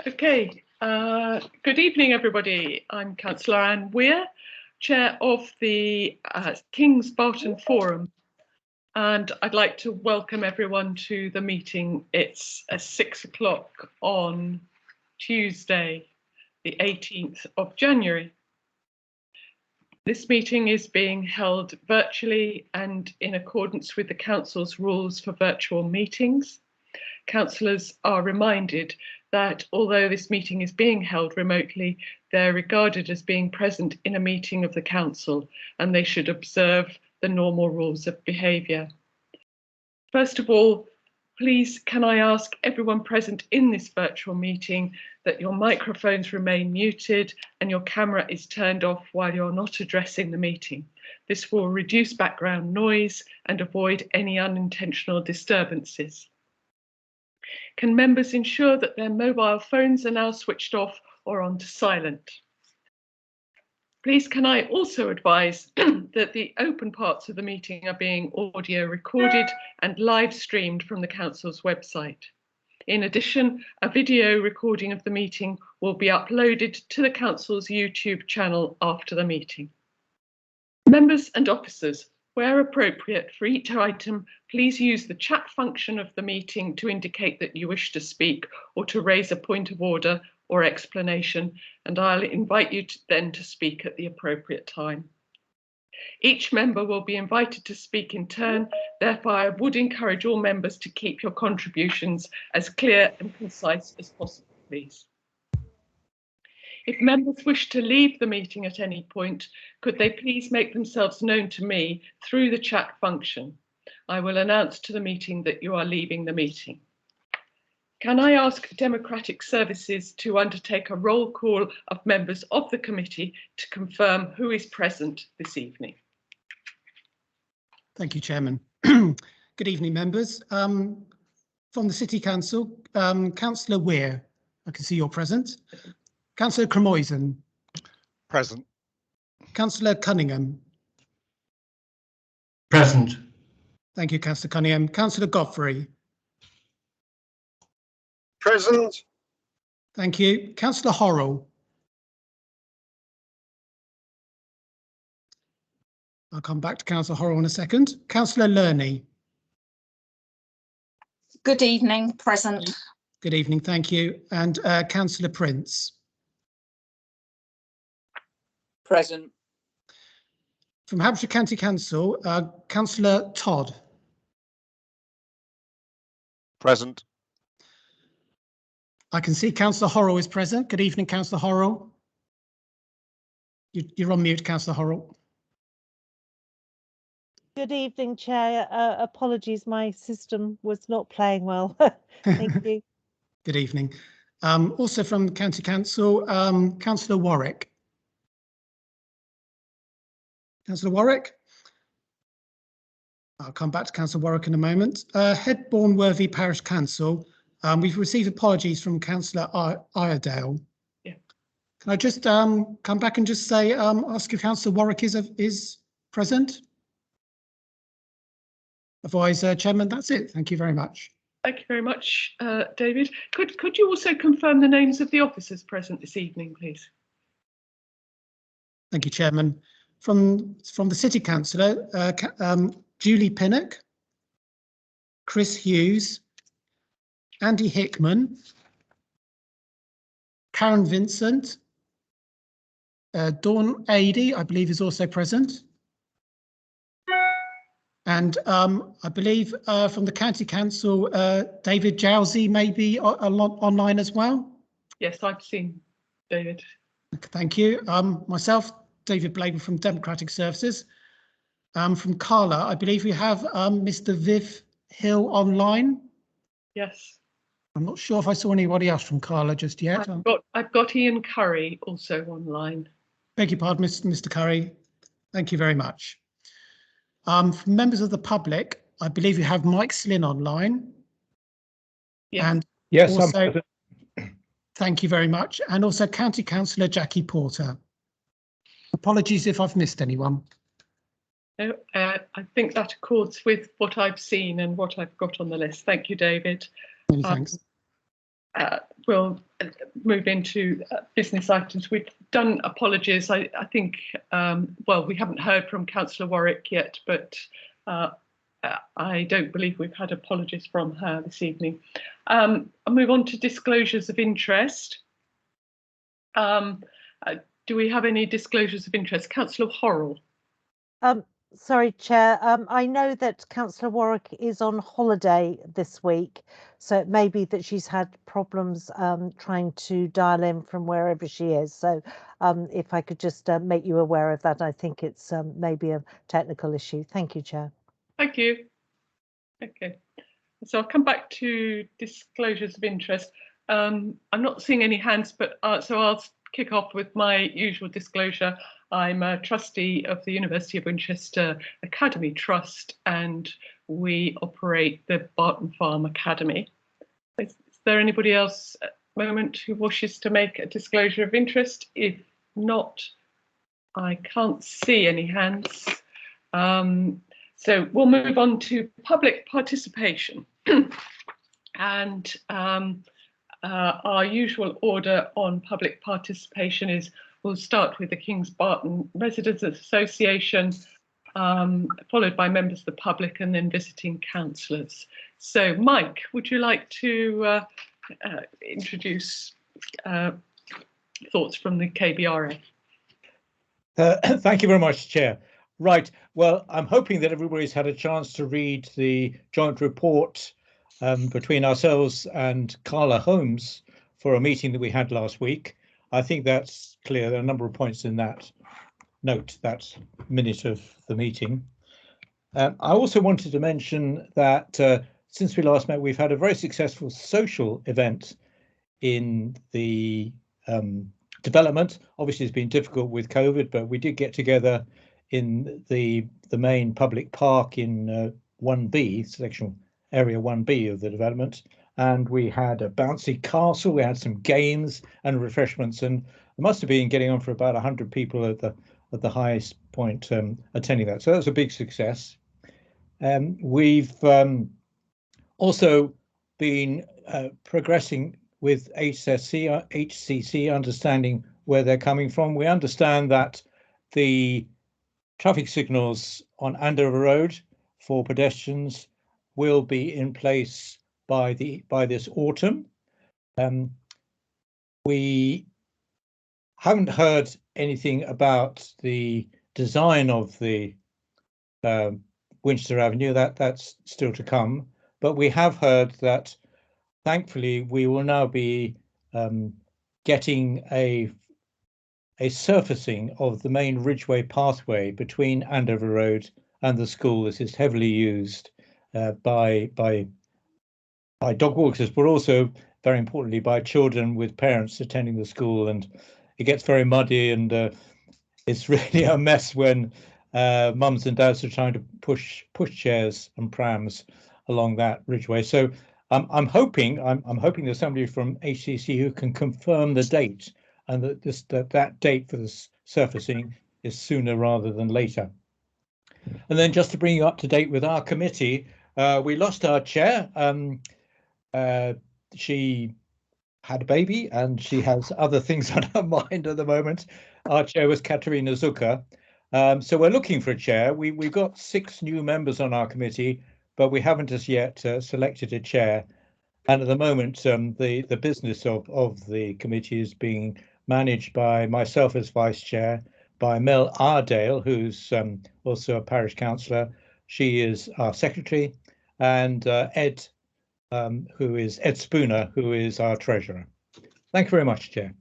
Okay, good evening everybody. I'm Councillor Anne Weir, Chair of the King's Barton Forum, and I'd like to welcome everyone to the meeting. It's 6 o'clock on Tuesday, the 18th of January. This meeting is being held virtually and in accordance with the Council's rules for virtual meetings. Councillors are reminded that although this meeting is being held remotely, they're regarded as being present in a meeting of the Council and they should observe the normal rules of behaviour. First of all, please can I ask everyone present in this virtual meeting that your microphones remain muted and your camera is turned off while you're not addressing the meeting. This will reduce background noise and avoid any unintentional disturbances. Can members ensure that their mobile phones are now switched off or on to silent? Please can I also advise that the open parts of the meeting are being audio recorded and live streamed from the Council's website. In addition, a video recording of the meeting will be uploaded to the Council's YouTube channel after the meeting. Members and officers, where appropriate for each item, please use the chat function of the meeting to indicate that you wish to speak or to raise a point of order or explanation, and I'll invite you then to speak at the appropriate time. Each member will be invited to speak in turn, therefore I would encourage all members to keep your contributions as clear and concise as possible, please. If members wish to leave the meeting at any point, could they please make themselves known to me through the chat function? I will announce to the meeting that you are leaving the meeting. Can I ask Democratic Services to undertake a roll call of members of the committee to confirm who is present this evening? Thank you, Chairman. Good evening, members. From the City Council, Councillor Weir, I can see you're present. Councillor Cremoisen. Present. Councillor Cunningham. Present. Thank you, Councillor Cunningham. Councillor Godfrey. Present. Thank you. Councillor Horrell. I'll come back to Councillor Horrell in a second. Councillor Lerney. Good evening. Present. Good evening. Thank you. And Councillor Prince. Present. From Hampshire County Council, Councillor Todd. Present. I can see Councillor Horrell is present. Good evening, Councillor Horrell. You're on mute, Councillor Horrell. Good evening, Chair. Apologies, my system was not playing well. Thank you. Good evening. Also from County Council, Councillor Warwick. Councillor Warwick. I'll come back to Councillor Warwick in a moment. Headbourne Worthy Parish Council. We've received apologies from Councillor Iredale. Yeah. Can I just come back and just say, ask if Councillor Warwick is present? Otherwise, Chairman, that's it. Thank you very much. Thank you very much, David. Could you also confirm the names of the officers present this evening, please? Thank you, Chairman. From the City Councillor, Julie Pinnock, Chris Hughes, Andy Hickman, Karen Vincent, Dawn Adey, I believe, is also present. And I believe from the County Council, David Jowsey may be online as well. Yes, I've seen David. Thank you. Myself, David Blable from Democratic Services. From Carla, I believe we have Mr. Viv Hill online. Yes. I'm not sure if I saw anybody else from Carla just yet. I've got Ian Curry also online. Beg your pardon, Mr. Curry. Thank you very much. From members of the public, I believe you have Mike Slynn online. Yeah. And Yes, also, thank you very much. And also County Councillor Jackie Porter. Apologies if I've missed anyone. No, I think that accords with what I've seen and what I've got on the list. Thank you, David. Many thanks. We'll move into business items. We've done apologies. I think, well, we haven't heard from Councillor Warwick yet, but I don't believe we've had apologies from her this evening. I'll move on to disclosures of interest. Do we have any disclosures of interest? Councillor Horrell. Sorry, Chair. I know that Councillor Warwick is on holiday this week, so it may be that she's had problems trying to dial in from wherever she is. So if I could just make you aware of that, I think it's maybe a technical issue. Thank you, Chair. Thank you. Okay, so I'll come back to disclosures of interest. I'm not seeing any hands, but so I'll kick off with my usual disclosure. I'm a trustee of the University of Winchester Academy Trust, and we operate the Barton Farm Academy. Is there anybody else at the moment who wishes to make a disclosure of interest? If not, I can't see any hands. So we'll move on to public participation. And our usual order on public participation is we'll start with the Kings Barton Residents Association, followed by members of the public and then visiting councillors. So Mike, would you like to introduce thoughts from the KBRA? Thank you very much, Chair. Right, well, I'm hoping that everybody's had a chance to read the joint report between ourselves and Carla Holmes for a meeting that we had last week. I think that's clear. There are a number of points in that note, that minute of the meeting. I also wanted to mention that since we last met, we've had a very successful social event in the development. Obviously, it's been difficult with COVID, but we did get together in the main public park in 1B, section area 1B of the development, and we had a bouncy castle. We had some games and refreshments, and it must have been getting on for about 100 people at the highest point attending that. So that was a big success. We've also been progressing with HCC, understanding where they're coming from. We understand that the traffic signals on Andover Road for pedestrians will be in place by this autumn. We haven't heard anything about the design of the Winchester Avenue. That's still to come, but we have heard that thankfully we will now be getting a surfacing of the main Ridgeway pathway between Andover Road and the school. This is heavily used by dog walkers, but also very importantly by children with parents attending the school, and it gets very muddy, and it's really a mess when mums and dads are trying to push chairs and prams along that Ridgeway. So I'm hoping there's somebody from HCC who can confirm the date, and that date for the surfacing is sooner rather than later. And then just to bring you up to date with our committee, we lost our chair. She had a baby and she has other things on her mind at the moment. Our chair was Katerina Zucker. So we're looking for a chair. We've got 6 new members on our committee, but we haven't as yet selected a chair. And at the moment, the business of the committee is being managed by myself as vice chair, by Mel Ardale, who's also a parish councillor. She is our secretary, and Ed Spooner, who is our treasurer. Thank you very much, Chair.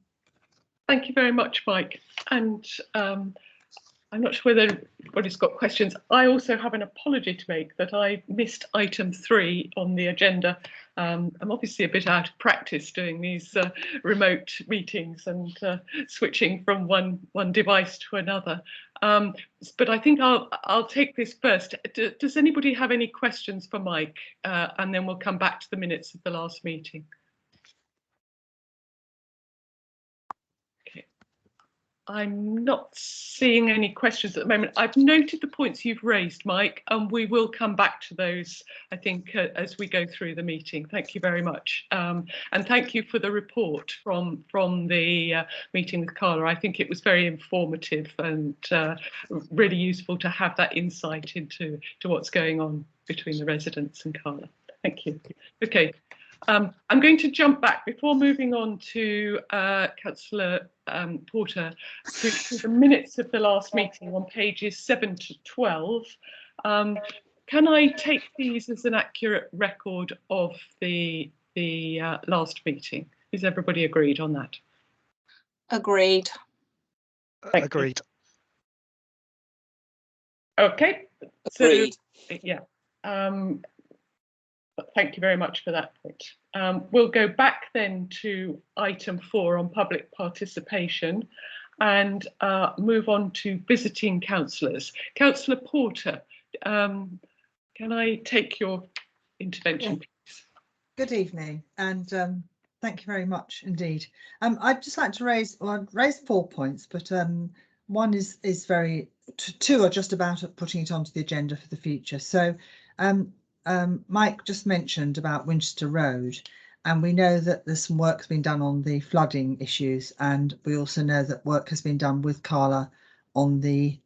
Thank you very much, Mike. And I'm not sure whether everybody's got questions. I also have an apology to make that I missed item 3 on the agenda. I'm obviously a bit out of practice doing these remote meetings and switching from one device to another. But I think I'll take this first. Does anybody have any questions for Mike? And then we'll come back to the minutes of the last meeting. Okay. I'm not seeing any questions at the moment. I've noted the points you've raised, Mike, and we will come back to those, I think, as we go through the meeting. Thank you very much. And thank you for the report from the meeting with Carla. I think it was very informative and really useful to have that insight into what's going on between the residents and Carla. Thank you. Okay. I'm going to jump back before moving on to Councillor Porter to the minutes of the last meeting on pages 7 to 12. Can I take these as an accurate record of the last meeting? Is everybody agreed on that? Agreed. Agreed. Okay. Agreed. So, yeah. Thank you very much for that point. We'll go back then to item 4 on public participation and move on to visiting councillors. Councillor Porter, can I take your intervention, please? Good evening, and thank you very much indeed. I'd just like to raise 4 points, but one is very, 2 are just about putting it onto the agenda for the future. So Mike just mentioned about Winchester Road, and we know that there's some work that's been done on the flooding issues, and we also know that work has been done with Carla on the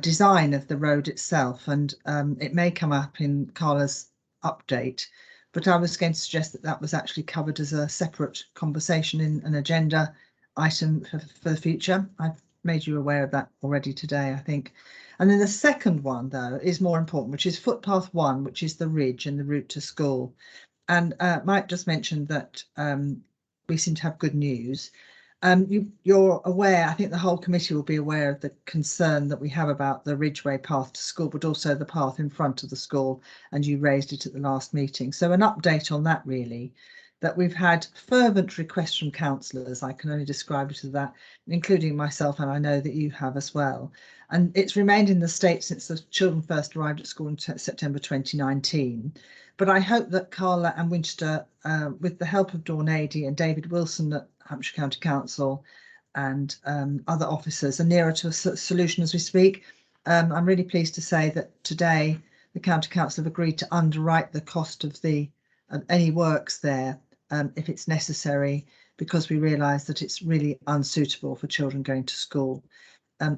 design of the road itself, and it may come up in Carla's update, but I was going to suggest that that was actually covered as a separate conversation in an agenda item for the future. I've made you aware of that already today, I think. And then the second one, though, is more important, which is footpath 1, which is the ridge and the route to school. And Mike just mentioned that we seem to have good news. You're aware, I think the whole committee will be aware of the concern that we have about the Ridgeway path to school, but also the path in front of the school, and you raised it at the last meeting. So an update on that, really, that we've had fervent requests from councillors. I can only describe it as that, including myself, and I know that you have as well. And it's remained in the state since the children first arrived at school in September 2019. But I hope that Carla and Winchester, with the help of Dawn Adey and David Wilson at Hampshire County Council and other officers, are nearer to a solution as we speak. I'm really pleased to say that today the County Council have agreed to underwrite the cost of any works there if it's necessary, because we realise that it's really unsuitable for children going to school.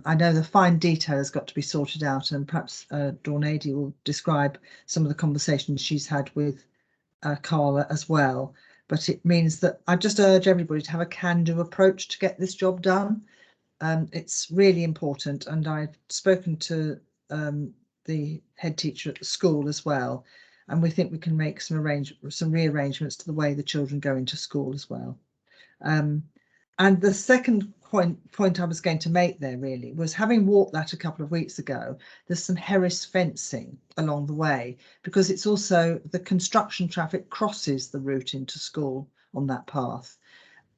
I know the fine detail has got to be sorted out, and perhaps Dawn Adey will describe some of the conversations she's had with Carla as well. But it means that I just urge everybody to have a can-do approach to get this job done. It's really important, and I've spoken to the head teacher at the school as well, and we think we can make some rearrangements to the way the children go into school as well. And the second point I was going to make there really was, having walked that a couple of weeks ago, there's some Harris fencing along the way, because it's also the construction traffic crosses the route into school on that path.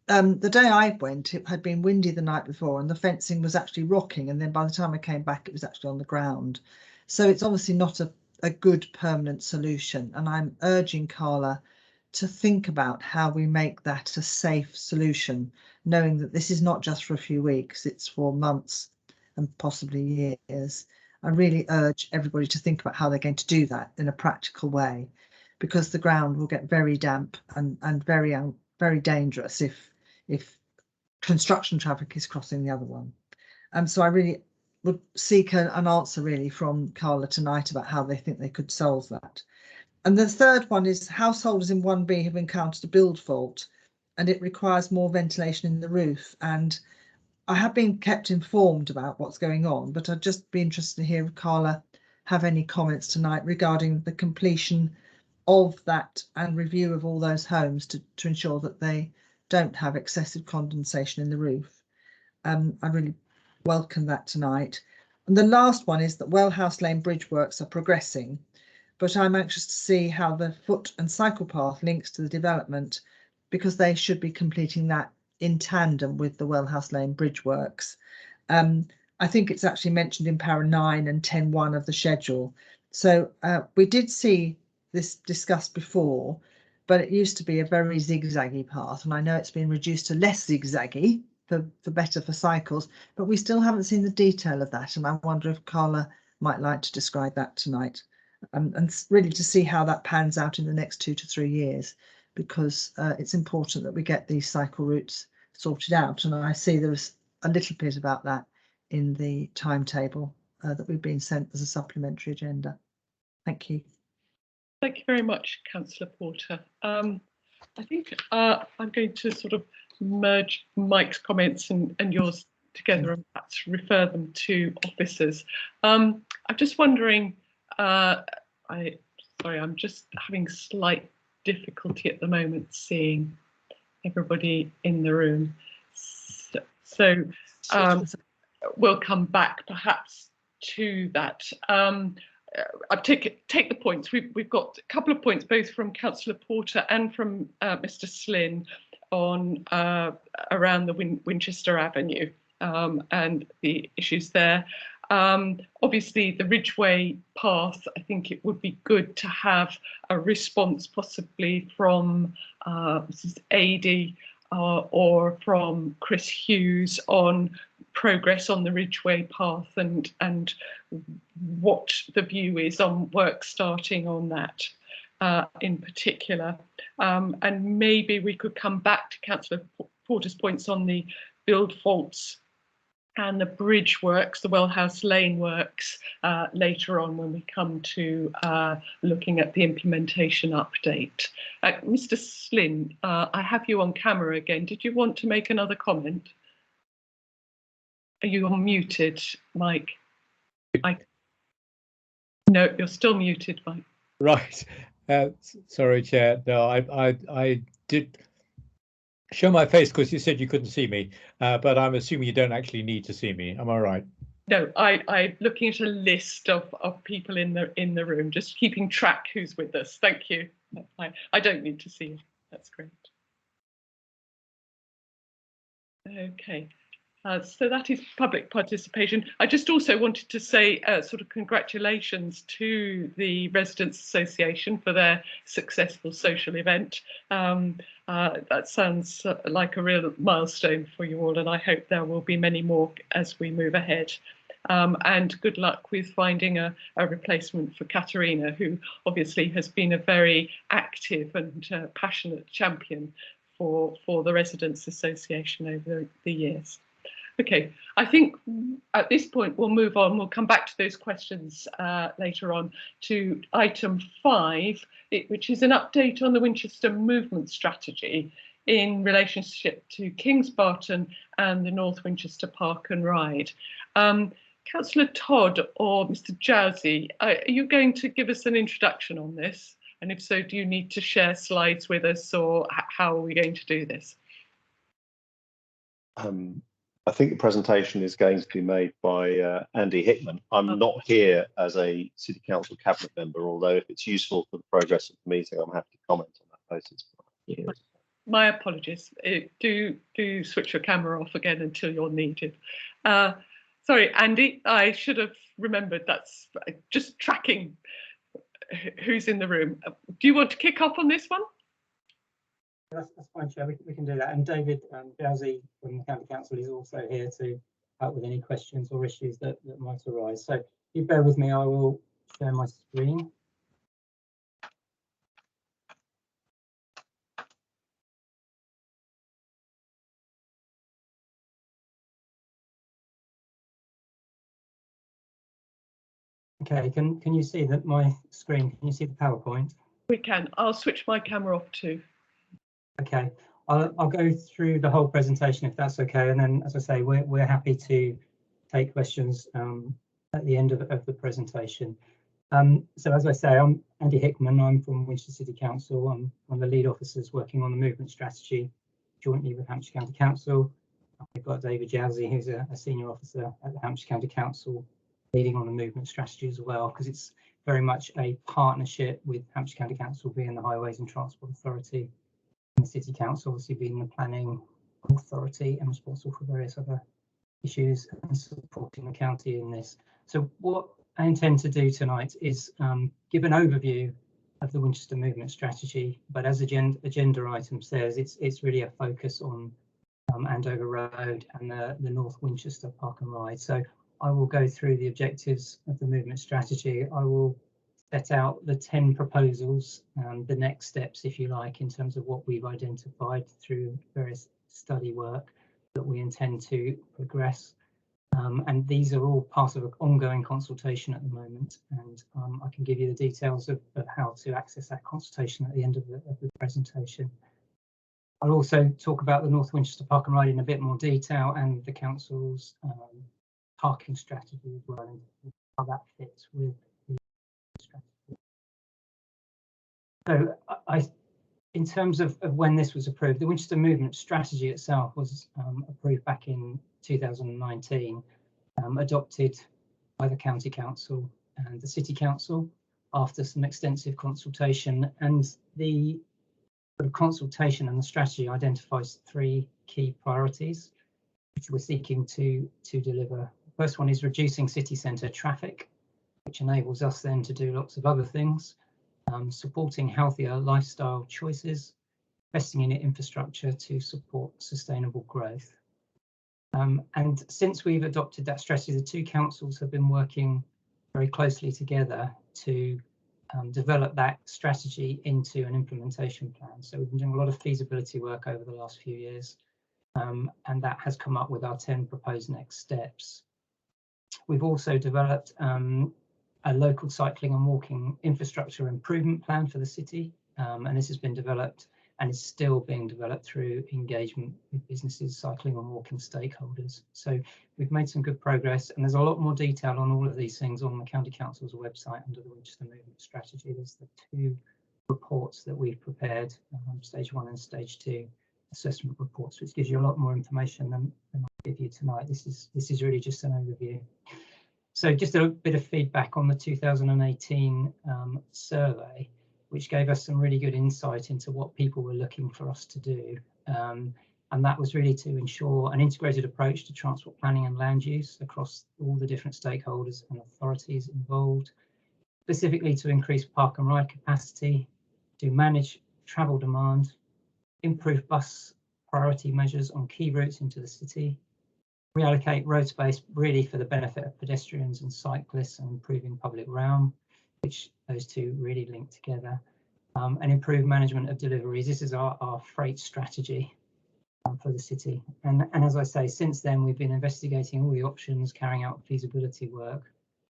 The day I went, it had been windy the night before and the fencing was actually rocking, and then by the time I came back it was actually on the ground. So it's obviously not a good permanent solution, and I'm urging Carla to think about how we make that a safe solution, knowing that this is not just for a few weeks, it's for months and possibly years. I really urge everybody to think about how they're going to do that in a practical way, because the ground will get very damp and very dangerous if construction traffic is crossing the other one. So I really would seek an answer really from Carla tonight about how they think they could solve that. And the third one is, householders in 1B have encountered a build fault and it requires more ventilation in the roof. And I have been kept informed about what's going on, but I'd just be interested to hear if Carla have any comments tonight regarding the completion of that and review of all those homes to ensure that they don't have excessive condensation in the roof. I really welcome that tonight. And the last one is that Wellhouse Lane bridge works are progressing, but I'm anxious to see how the foot and cycle path links to the development, because they should be completing that in tandem with the Wellhouse Lane bridge works. I think it's actually mentioned in para 9 and 10.1 of the schedule. So we did see this discussed before, but it used to be a very zigzaggy path, and I know it's been reduced to less zigzaggy better for cycles, but we still haven't seen the detail of that, and I wonder if Carla might like to describe that tonight, and really to see how that pans out in the next 2 to 3 years, because it's important that we get these cycle routes sorted out, and I see there's a little bit about that in the timetable that we've been sent as a supplementary agenda. Thank you. Thank you very much, Councillor Porter. I think I'm going to sort of merge Mike's comments and yours together and perhaps refer them to officers. I'm just wondering, sorry, I'm just having slight difficulty at the moment seeing everybody in the room. So we'll come back perhaps to that. I'll take the points. We've got a couple of points, both from Councillor Porter and from Mr. Slynn, on around the Winchester Avenue and the issues there. Obviously, the Ridgeway path, I think it would be good to have a response possibly from Mrs. Adey or from Chris Hughes on progress on the Ridgeway path and what the view is on work starting on that in particular. And maybe we could come back to Councillor Porter's points on the build faults and the bridge works, the Wellhouse Lane works, later on when we come to looking at the implementation update. Mr. Slynn, I have you on camera again. Did you want to make another comment? Are you unmuted, Mike? No, you're still muted, Mike. Right. Sorry, Chair. No, I did show my face because you said you couldn't see me, but I'm assuming you don't actually need to see me. Am I right? No, I'm looking at a list of people in the room, just keeping track who's with us. Thank you. I don't need to see you. That's great. Okay. So that is public participation. I just also wanted to say sort of congratulations to the Residents Association for their successful social event. That sounds like a real milestone for you all, and I hope there will be many more as we move ahead. And good luck with finding a replacement for Katerina, who obviously has been a very active and passionate champion for the Residents Association over the years. Okay, I think at this point we'll move on. We'll come back to those questions later on to item 5, which is an update on the Winchester movement strategy in relationship to Kings Barton and the North Winchester Park and Ride. Councillor Todd or Mr. Jowsey, are you going to give us an introduction on this? And if so, do you need to share slides with us, or how are we going to do this? I think the presentation is going to be made by Andy Hickman. I'm not here as a City Council Cabinet member, although if it's useful for the progress of the meeting, I'm happy to comment on that basis. My apologies. Do switch your camera off again until you're needed. Sorry, Andy, I should have remembered that's just tracking who's in the room. Do you want to kick off on this one? That's fine, Chair. We can do that. And David Jowsey from the County Council is also here to help with any questions or issues that might arise. So if you bear with me, I will share my screen. Okay, can you see that my screen? Can you see the PowerPoint? We can. I'll switch my camera off too. Okay, I'll go through the whole presentation if that's okay, and then, as I say, we're happy to take questions at the end of the presentation. So as I say, I'm Andy Hickman. I'm from Winchester City Council. I'm one of the lead officers working on the movement strategy jointly with Hampshire County Council. We've got David Jowsey, who's a senior officer at the Hampshire County Council, leading on the movement strategy as well, because it's very much a partnership with Hampshire County Council being the Highways and Transport Authority, and the City Council obviously being the planning authority and responsible for various other issues and supporting the county in this. So what I intend to do tonight is give an overview of the Winchester movement strategy, but as agenda item says, it's really a focus on Andover Road, and the North Winchester Park and Ride. So I will go through the objectives of the movement strategy. I will set out the 10 proposals and the next steps, if you like, in terms of what we've identified through various study work that we intend to progress. And these are all part of an ongoing consultation at the moment, and I can give you the details of how to access that consultation at the end of the presentation. I'll also talk about the North Winchester Park and Ride in a bit more detail, and the council's parking strategy as well, and how that fits with the strategy. So in terms of when this was approved, the Winchester Movement Strategy itself was approved back in 2019, adopted by the County Council and the City Council after some extensive consultation. And the consultation and the strategy identifies 3 key priorities which we're seeking to deliver. The first one is reducing city centre traffic, which enables us then to do lots of other things. Supporting healthier lifestyle choices, investing in infrastructure to support sustainable growth. And since we've adopted that strategy, the 2 councils have been working very closely together to develop that strategy into an implementation plan. So we've been doing a lot of feasibility work over the last few years, and that has come up with our 10 proposed next steps. We've also developed a local cycling and walking infrastructure improvement plan for the city, and this has been developed and is still being developed through engagement with businesses, cycling and walking stakeholders. So we've made some good progress, and there's a lot more detail on all of these things on the County Council's website under the Winchester Movement Strategy. There's the 2 reports that we've prepared, stage 1 and stage 2 assessment reports, which gives you a lot more information than I'll give you tonight. This is really just an overview. So just a bit of feedback on the 2018 survey, which gave us some really good insight into what people were looking for us to do. And that was really to ensure an integrated approach to transport planning and land use across all the different stakeholders and authorities involved, specifically to increase park and ride capacity, to manage travel demand, improve bus priority measures on key routes into the city, reallocate road space really for the benefit of pedestrians and cyclists and improving public realm, which those 2 really link together, and improve management of deliveries. This is our freight strategy for the city. And as I say, since then, we've been investigating all the options, carrying out feasibility work,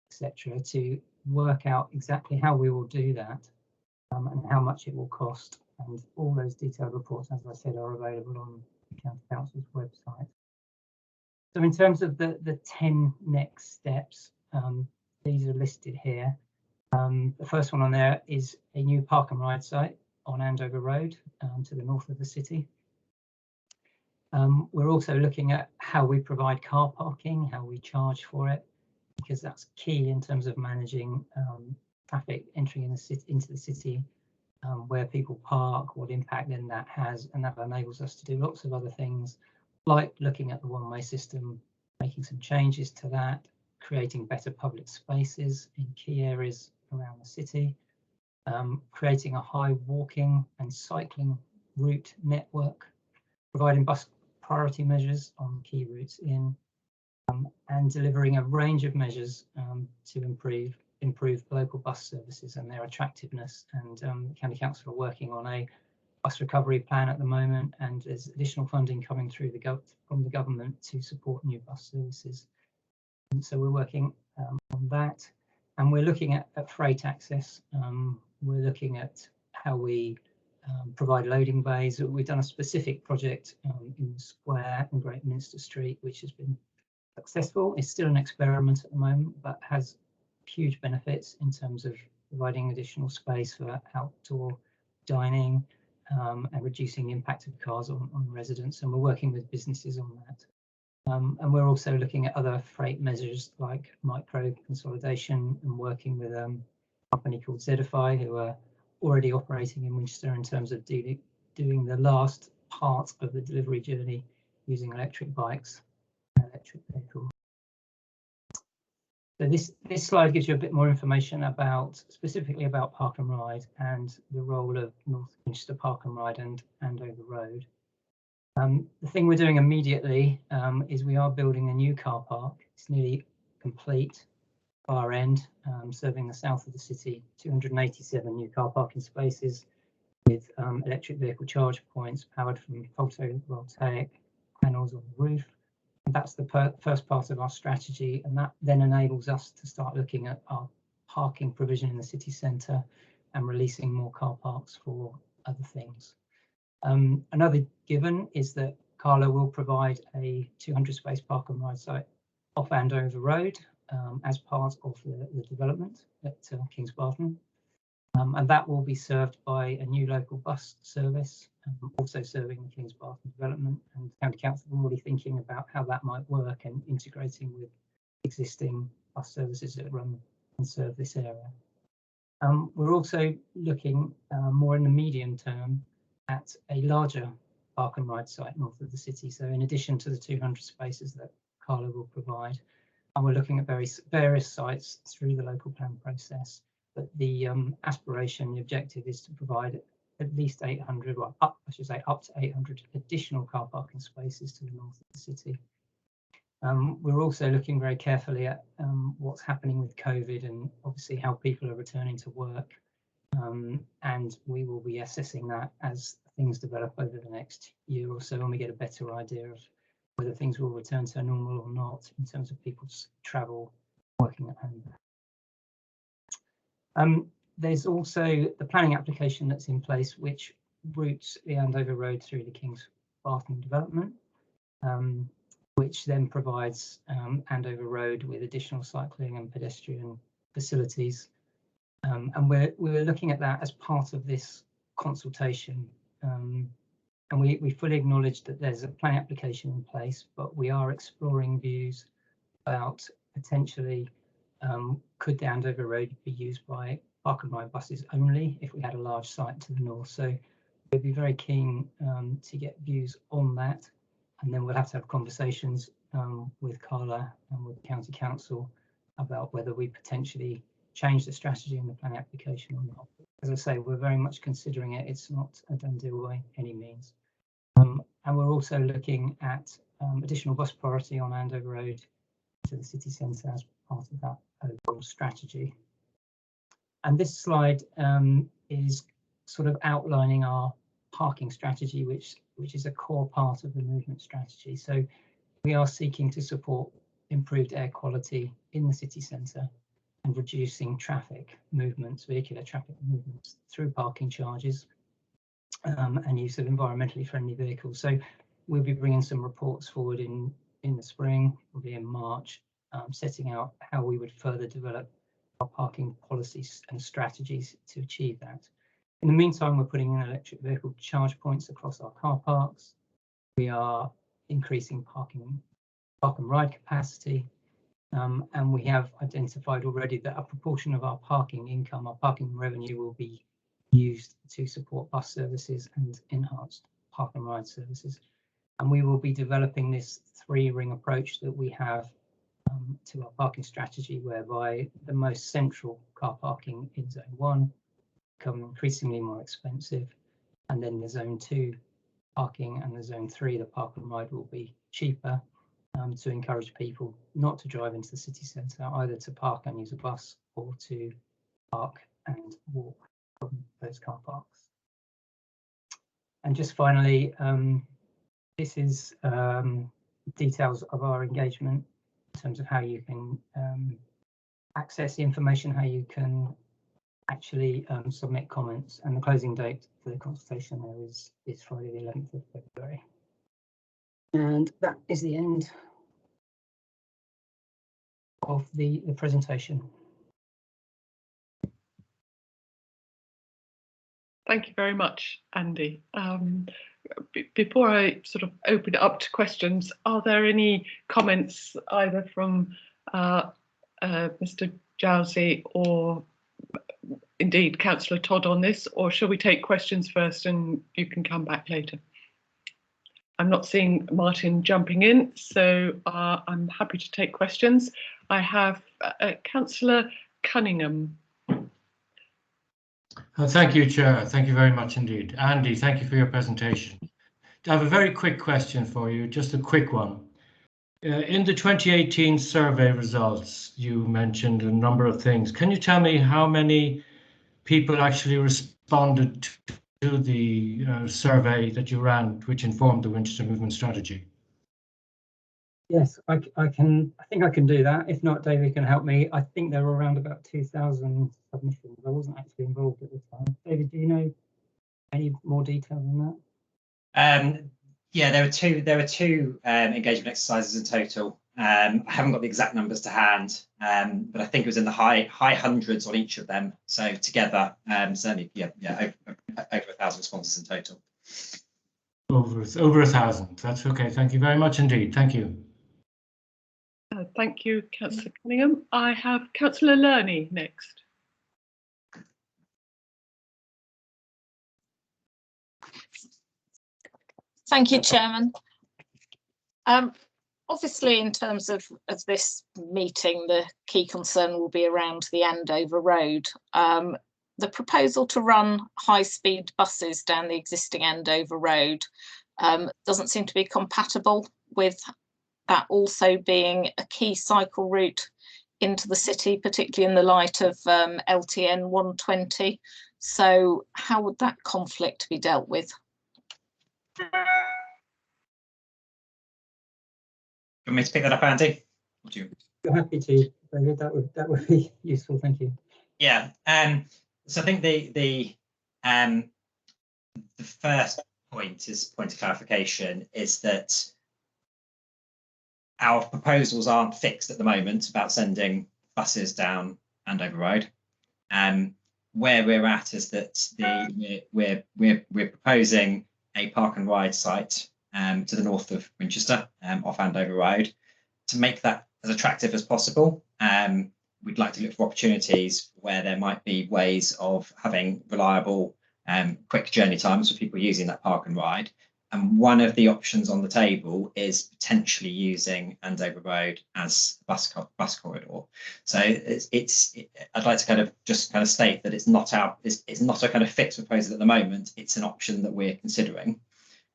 etc., to work out exactly how we will do that and how much it will cost. And all those detailed reports, as I said, are available on the County Council's website. So in terms of the 10 next steps, these are listed here. The first one on there is a new park and ride site on Andover Road to the north of the city. We're also looking at how we provide car parking, how we charge for it, because that's key in terms of managing traffic entering into the city, where people park, what impact then that has, and that enables us to do lots of other things, like looking at the one-way system, making some changes to that, creating better public spaces in key areas around the city, creating a high walking and cycling route network, providing bus priority measures on key routes in, and delivering a range of measures to improve local bus services and their attractiveness. And the County Council are working on a bus recovery plan at the moment, and there's additional funding coming through from the government to support new bus services. And so we're working on that, and we're looking at freight access. We're looking at how we provide loading bays. We've done a specific project in the square in Great Minster Street, which has been successful. It's still an experiment at the moment, but has huge benefits in terms of providing additional space for outdoor dining, and reducing the impact of cars on residents, and we're working with businesses on that. And we're also looking at other freight measures like micro consolidation, and working with a company called Zedify, who are already operating in Winchester in terms of doing the last part of the delivery journey using electric bikes and electric vehicles. So this slide gives you a bit more information specifically about Park and Ride and the role of North Winchester Park and Ride and Andover Road. The thing we're doing immediately is we are building a new car park. It's nearly complete, far end, serving the south of the city, 287 new car parking spaces with electric vehicle charge points powered from photovoltaic panels on the roof. And that's the first part of our strategy, and that then enables us to start looking at our parking provision in the city centre and releasing more car parks for other things. Another given is that Carla will provide a 200 space park and ride site off Andover Road as part of the development at Kings Barton. And that will be served by a new local bus service, also serving the Kings Barton development, and County Council are already thinking about how that might work and integrating with existing bus services that run and serve this area. We're also looking more in the medium term at a larger park and ride site north of the city. So in addition to the 200 spaces that Carla will provide, and we're looking at various sites through the local plan process. But the aspiration, the objective is to provide at least 800, well, up to 800 additional car parking spaces to the north of the city. We're also looking very carefully at what's happening with COVID and obviously how people are returning to work. And we will be assessing that as things develop over the next year or so, and we get a better idea of whether things will return to normal or not in terms of people's travel, working at home. There's also the planning application that's in place, which routes the Andover Road through the Kings Barton development, which then provides Andover Road with additional cycling and pedestrian facilities. And we're looking at that as part of this consultation. And we fully acknowledge that there's a planning application in place, but we are exploring views about potentially could the Andover Road be used by park and ride buses only if we had a large site to the north. So we'd be very keen to get views on that, and then we'll have to have conversations with Carla and with County Council about whether we potentially change the strategy in the planning application or not. As I say, we're very much considering it. It's not a done deal by any means. And we're also looking at additional bus priority on Andover Road to the city centre as part of that overall strategy. And this slide is sort of outlining our parking strategy, which is a core part of the movement strategy. So we are seeking to support improved air quality in the city centre and reducing traffic movements, vehicular traffic movements through parking charges and use of environmentally friendly vehicles. So we'll be bringing some reports forward in the spring, probably in March, setting out how we would further develop our parking policies and strategies to achieve that. In the meantime, we're putting in electric vehicle charge points across our car parks. We are increasing park and ride capacity. And we have identified already that a proportion of our parking income, our parking revenue, will be used to support bus services and enhanced park and ride services. And we will be developing this three-ring approach that we have to our parking strategy, whereby the most central car parking in Zone 1 become increasingly more expensive, and then the Zone 2 parking and the Zone 3, the park and ride, will be cheaper. To encourage people not to drive into the city centre, either to park and use a bus or to park and walk from those car parks. And just finally, this is details of our engagement in terms of how you can access the information, how you can actually submit comments, and the closing date for the consultation there is Friday the 11th of February. And that is the end of the presentation. Thank you very much, Andy. Before I sort of open it up to questions, are there any comments either from Mr. Jowsey or indeed Councillor Todd on this, or shall we take questions first and you can come back later? I'm not seeing Martin jumping in, so I'm happy to take questions. I have Councillor Cunningham. Thank you, Chair. Thank you very much indeed. Andy, thank you for your presentation. have a very quick question for you, just a quick one. In the 2018 survey results, you mentioned a number of things. Can you tell me how many people actually responded to the survey that you ran, which informed the Winchester Movement Strategy? Yes, I can. I think I can do that. If not, David can help me. I think there were around about 2,000 submissions. I wasn't actually involved at the time. David, do you know any more detail on that? Yeah, there were two engagement exercises in total. I haven't got the exact numbers to hand, but I think it was in the high hundreds on each of them. So together, certainly, over 1,000 responses in total. Over 1,000. That's okay. Thank you very much indeed. Thank you. Thank you, Councillor Cunningham. I have Councillor Lerney next. Thank you, Chairman. Obviously, in terms of this meeting, the key concern will be around the Andover Road. The proposal to run high-speed buses down the existing Andover Road doesn't seem to be compatible with that also being a key cycle route into the city, particularly in the light of LTN 120. So how would that conflict be dealt with? You want me to pick that up, Andy? You're happy to, David. That would be useful. Thank you. Yeah. So I think the first point of clarification is that our proposals aren't fixed at the moment about sending buses down Andover Road. Where we're at is that we're proposing a park and ride site to the north of Winchester, off Andover Road, to make that as attractive as possible. We'd like to look for opportunities where there might be ways of having reliable, quick journey times for people using that park and ride. And one of the options on the table is potentially using Andover Road as a bus corridor. So I'd like to just state that it's not a kind of fixed proposal at the moment. It's an option that we're considering.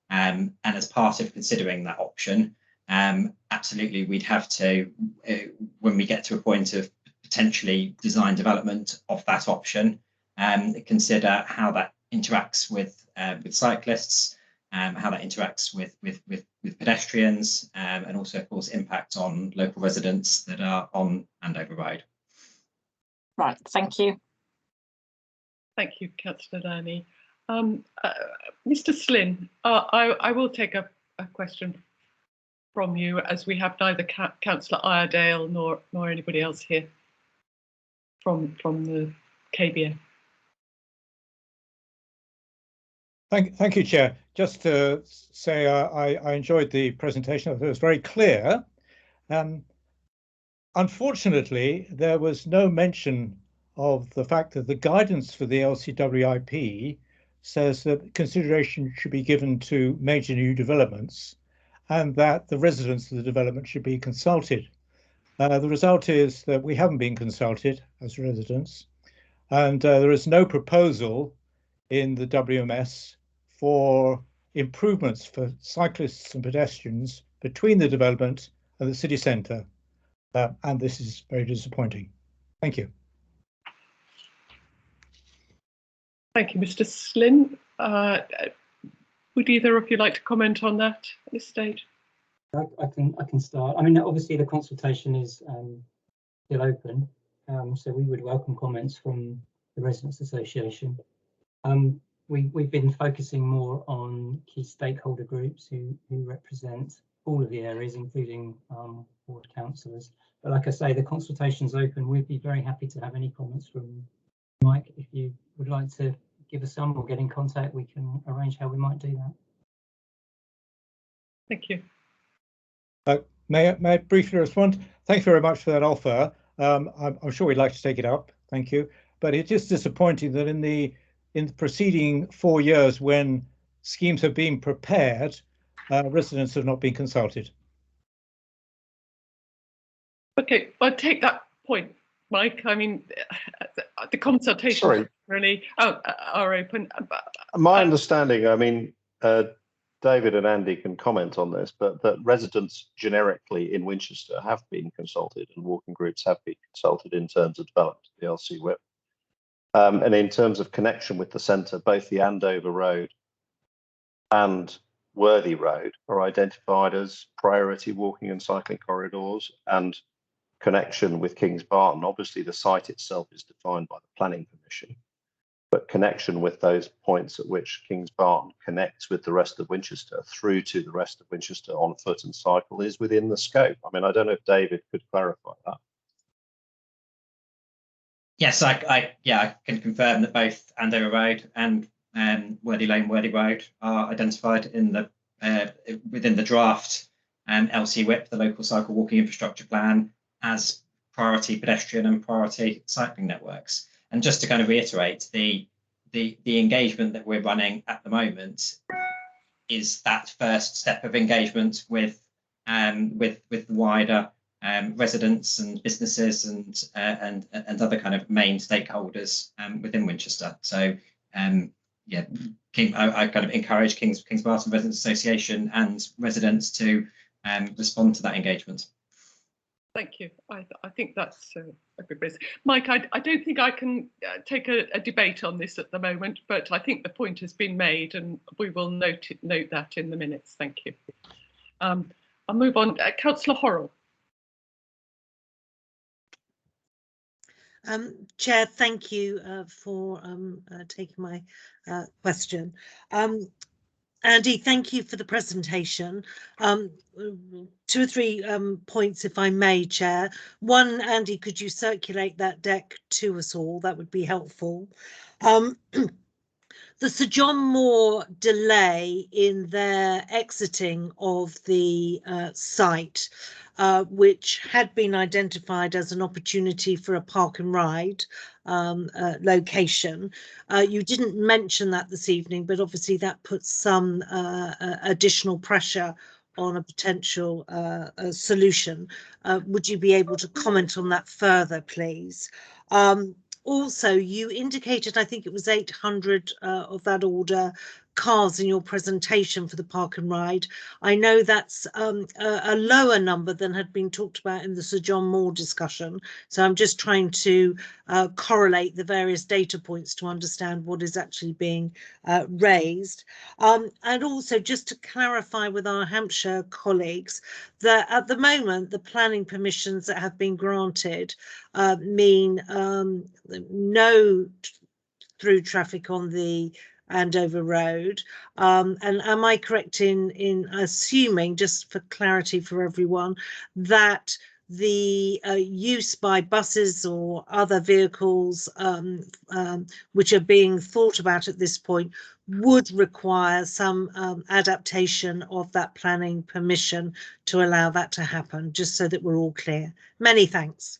And as part of considering that option, absolutely, we'd have to, when we get to a point of potentially design development of that option, consider how that interacts with cyclists, how that interacts with pedestrians, and also, of course, impact on local residents that are on Andover Road. Right, thank you. Thank you, Councillor Lerney. Mr. Slynn, I will take a question from you, as we have neither Councillor Iredale nor anybody else here from the KBRA. Thank you, Chair. Just to say I enjoyed the presentation. It was very clear. Unfortunately, there was no mention of the fact that the guidance for the LCWIP says that consideration should be given to major new developments and that the residents of the development should be consulted. The result is that we haven't been consulted as residents, and there is no proposal in the WMS for improvements for cyclists and pedestrians between the development and the city centre, and this is very disappointing. Thank you. Thank you, Mr. Slynn. Would either of you like to comment on that at this stage? I can start. I mean, obviously the consultation is still open, so we would welcome comments from the Residents Association. We've been focusing more on key stakeholder groups who represent all of the areas, including ward councillors. But like I say, the consultation's open. We'd be very happy to have any comments from Mike. If you would like to give us some or get in contact, we can arrange how we might do that. Thank you. May I briefly respond? Thank you very much for that offer. I'm sure we'd like to take it up. Thank you. But it is disappointing that in the preceding 4 years, when schemes have been prepared, residents have not been consulted. Okay, I'll take that point, Mike. I mean, the consultations really are open. My understanding, I mean, David and Andy can comment on this, but that residents generically in Winchester have been consulted and working groups have been consulted in terms of development of the LC whip. And in terms of connection with the centre, both the Andover Road and Worthy Road are identified as priority walking and cycling corridors, and connection with Kings Barton. Obviously, the site itself is defined by the Planning Permission, but connection with those points at which Kings Barton connects with the rest of Winchester through to the rest of Winchester on foot and cycle is within the scope. I mean, I don't know if David could clarify that. Yes, I can confirm that both Andover Road and Worthy Lane, Worthy Road are identified in the within the draft LC whip, the local cycle walking infrastructure plan, as priority pedestrian and priority cycling networks. And just to kind of reiterate, the engagement that we're running at the moment is that first step of engagement with the wider residents and businesses and other kind of main stakeholders within Winchester. So yeah, I kind of encourage Kings Barton Residents Association and residents to respond to that engagement. Thank you. I think that's a good reason. Mike, I don't think I can take a debate on this at the moment, but I think the point has been made and we will note that in the minutes. Thank you. I'll move on. Councillor Horrell. Chair, thank you for taking my question. Andy, thank you for the presentation. 2 or 3 points, if I may, Chair. One, Andy, could you circulate that deck to us all? That would be helpful. The Sir John Moore delay in their exiting of the site, which had been identified as an opportunity for a park and ride location. You didn't mention that this evening, but obviously that puts some additional pressure on a potential solution. Would you be able to comment on that further, please? Also, you indicated, I think it was 800 of that order, cars in your presentation for the park and ride. I know that's a lower number than had been talked about in the Sir John Moore discussion. So I'm just trying to correlate the various data points to understand what is actually being raised. And also just to clarify with our Hampshire colleagues that at the moment, the planning permissions that have been granted mean no through traffic on the Andover Road. And am I correct in assuming, just for clarity for everyone, that the use by buses or other vehicles which are being thought about at this point would require some adaptation of that planning permission to allow that to happen, just so that we're all clear? Many thanks.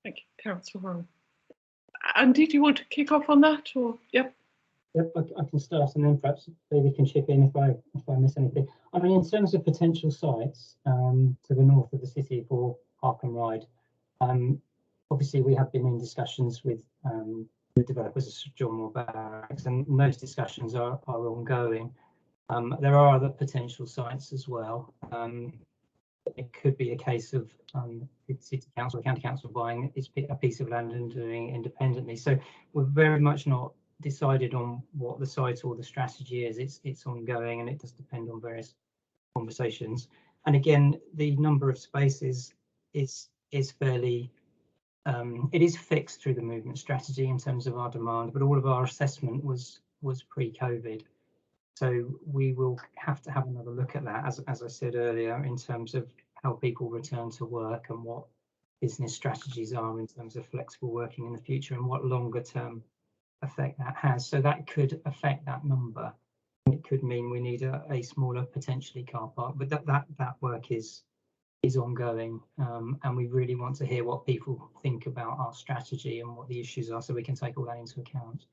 Thank you, Councillor Horrell. Andy, do you want to kick off on that, or? Yep. Yep, I can start, and then perhaps David can chip in if I miss anything. I mean, in terms of potential sites to the north of the city for park and ride, obviously we have been in discussions with the developers of Sir John Moore Barracks, and those discussions are ongoing. There are other potential sites as well. It could be a case of the city council or county council buying a piece of land and doing it independently. So we're very much not decided on what the site or the strategy is. It's ongoing, and it does depend on various conversations. And again, the number of spaces is fairly it is fixed through the movement strategy in terms of our demand, but all of our assessment was pre-COVID. So we will have to have another look at that, as I said earlier, in terms of how people return to work and what business strategies are in terms of flexible working in the future and what longer term effect that has. So that could affect that number. It could mean we need a smaller, potentially, car park, but that work is ongoing, and we really want to hear what people think about our strategy and what the issues are, so we can take all that into account.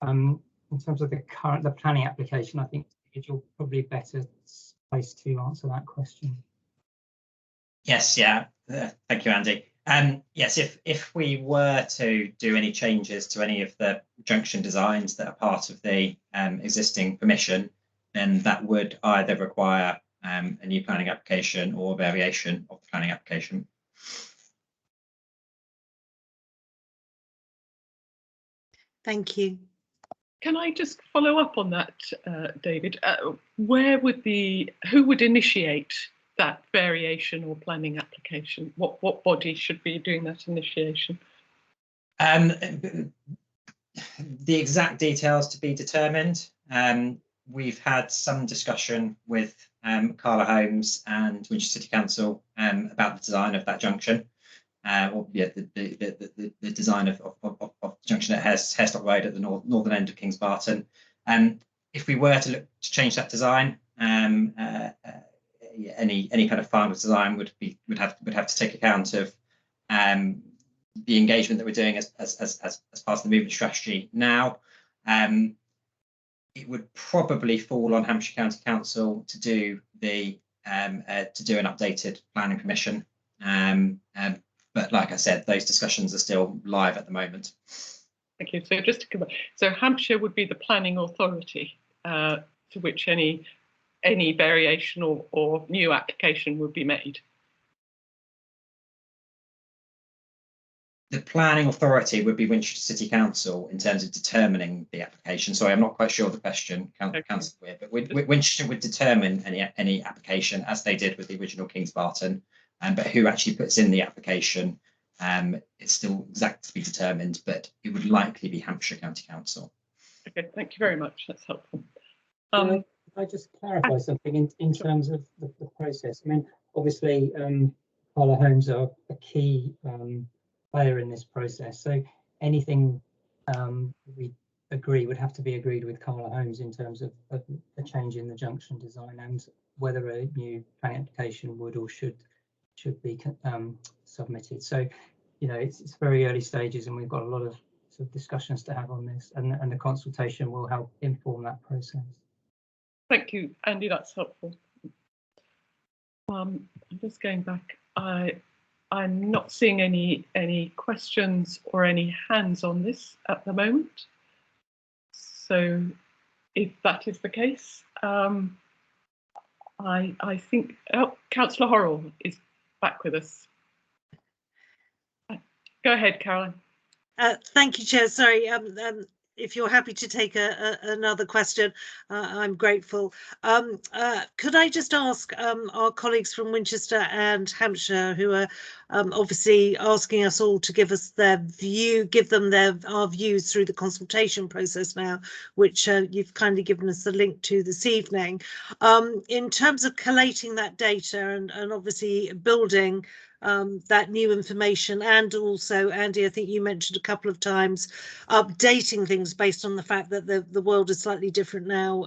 In terms of the planning application, I think you're probably better placed to answer that question. Yes, yeah, thank you, Andy. Yes, if we were to do any changes to any of the junction designs that are part of the existing permission, then that would either require a new planning application or a variation of the planning application. Thank you. Can I just follow up on that, David? Who would initiate that variation or planning application? What body should be doing that initiation? The exact details to be determined. We've had some discussion with Carla Holmes and Winchester City Council about the design of that junction. The design of the junction at Harestock Road at the northern end of Kings Barton. If we were to look to change that design, any kind of final design would have to take account of the engagement that we're doing as part of the movement strategy now. It would probably fall on Hampshire County Council to do an updated planning permission. But like I said, those discussions are still live at the moment. Thank you. So just to come back, so Hampshire would be the planning authority to which any variation or new application would be made. The planning authority would be Winchester City Council in terms of determining the application. Sorry, I'm not quite sure of the question, Councillor Weir, but Winchester would determine any application as they did with the original Kings Barton. But who actually puts in the application, it's still exact to be determined, but it would likely be Hampshire County Council. Okay, thank you very much. That's helpful. Can I just clarify something in terms of the process? I mean, obviously, Carla Holmes are a key player in this process. So anything we agree would have to be agreed with Carla Holmes in terms of a change in the junction design and whether a new planning application would or should be submitted. So, you know, it's very early stages and we've got a lot of sort of discussions to have on this, and the consultation will help inform that process. Thank you, Andy, that's helpful. I'm just going back. I'm not seeing any questions or any hands on this at the moment. So if that is the case, I think Councillor Horrell is back with us. Go ahead, Caroline. Thank you, Chair. Sorry, if you're happy to take another question, I'm grateful. Could I just ask our colleagues from Winchester and Hampshire, who are obviously asking us all to give us their view, our views through the consultation process now, which you've kindly given us the link to this evening. In terms of collating that data and obviously building that new information, and also, Andy, I think you mentioned a couple of times updating things based on the fact that the world is slightly different now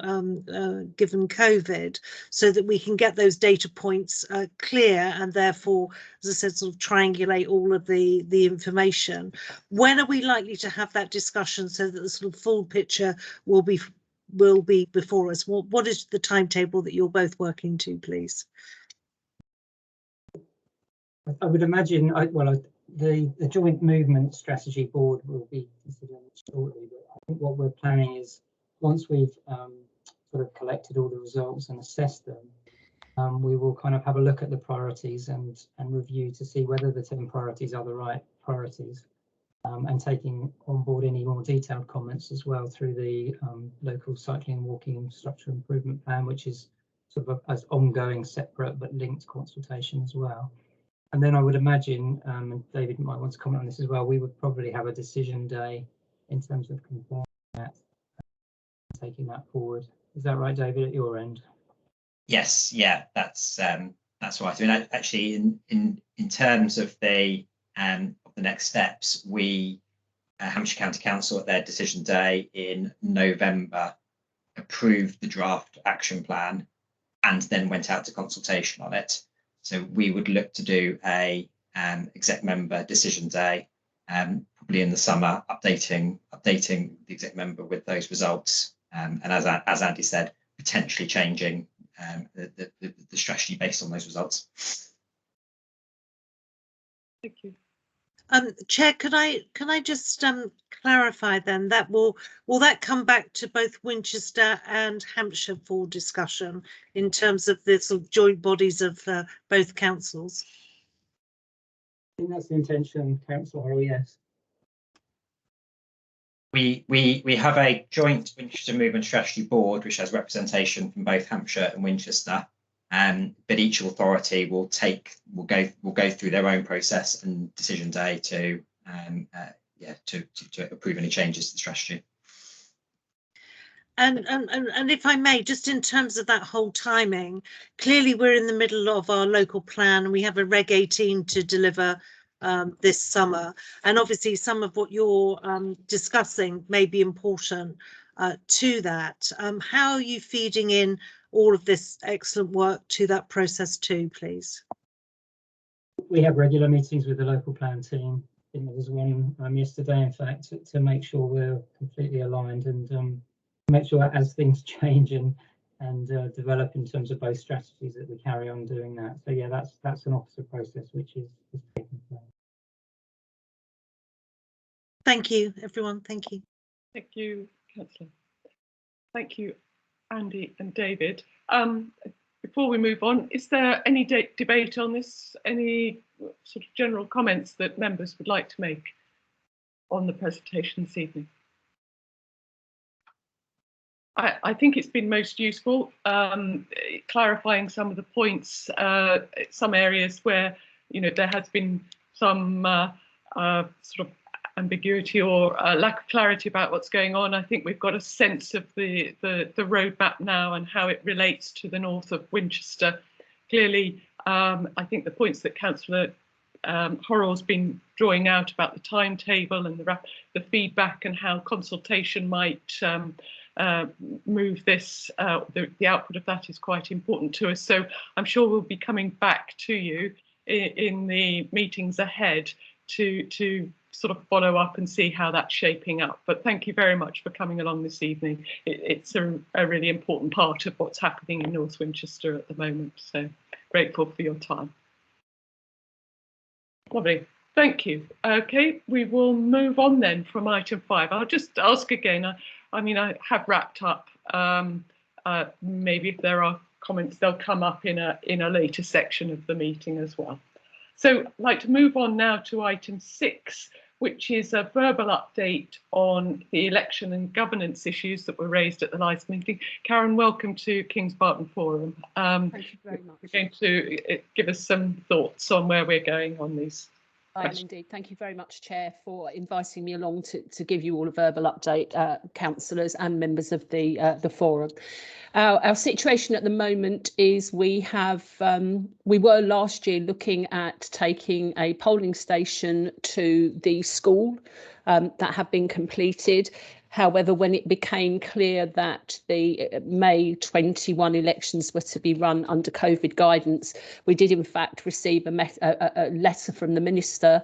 given COVID, so that we can get those data points clear and therefore, as I said, sort of triangulate all of the information. When are we likely to have that discussion so that the sort of full picture will be before us? What is the timetable that you're both working to, please? I would imagine, the Joint Movement Strategy Board will be considering it shortly, but I think what we're planning is once we've sort of collected all the results and assessed them, we will kind of have a look at the priorities and review to see whether the 10 priorities are the right priorities, and taking on board any more detailed comments as well through the local cycling and walking infrastructure improvement plan, which is sort of as ongoing, separate but linked consultation as well. And then I would imagine, and David might want to comment on this as well, we would probably have a decision day in terms of comparing that, taking that forward. Is that right, David, at your end? Yes, yeah, that's right. I mean, actually, in terms of the next steps, we Hampshire County Council at their decision day in November approved the draft action plan and then went out to consultation on it. So we would look to do a exec member decision day, probably in the summer, updating the exec member with those results, and as Andy said, potentially changing the strategy based on those results. Thank you. Chair, can I just clarify then, that will that come back to both Winchester and Hampshire for discussion in terms of the sort of joint bodies of both councils? I think that's the intention, Councillor, yes. We have a joint Winchester Movement Strategy Board, which has representation from both Hampshire and Winchester. But each authority will go through their own process and decision day to approve any changes to the strategy. And if I may, just in terms of that whole timing, clearly we're in the middle of our local plan and we have a Reg 18 to deliver this summer, and obviously some of what you're discussing may be important to that. How are you feeding in all of this excellent work to that process too, please? We have regular meetings with the local plan team. I think there was one yesterday, in fact, to make sure we're completely aligned and make sure as things change and develop in terms of both strategies that we carry on doing that. So yeah, that's an officer process which is taking place. Thank you, everyone. Thank you. Thank you, Councillor. Thank you, Andy and David. Before we move on, is there any debate on this? Any sort of general comments that members would like to make on the presentation this evening? I think it's been most useful, clarifying some of the points, some areas where, you know, there has been some sort of ambiguity or lack of clarity about what's going on. I think we've got a sense of the roadmap now and how it relates to the north of Winchester. Clearly, I think the points that Councillor Horrell's been drawing out about the timetable and the feedback and how consultation might move this, the output of that is quite important to us. So I'm sure we'll be coming back to you in the meetings ahead to sort of follow up and see how that's shaping up. But thank you very much for coming along this evening. It's a really important part of what's happening in North Winchester at the moment. So grateful for your time. Lovely. Thank you. Okay, we will move on then from item 5. I'll just ask again. I mean, I have wrapped up. Maybe if there are comments, they'll come up in a later section of the meeting as well. So I'd like to move on now to item 6, which is a verbal update on the election and governance issues that were raised at the last meeting. Karen, welcome to King's Barton Forum. Thank you very much. You're going to give us some thoughts on where we're going on these. I am indeed. Thank you very much, Chair, for inviting me along to give you all a verbal update, councillors and members of the forum. Our situation at the moment is we were last year looking at taking a polling station to the school that had been completed. However, when it became clear that the May 21 elections were to be run under COVID guidance, we did in fact receive a letter from the Minister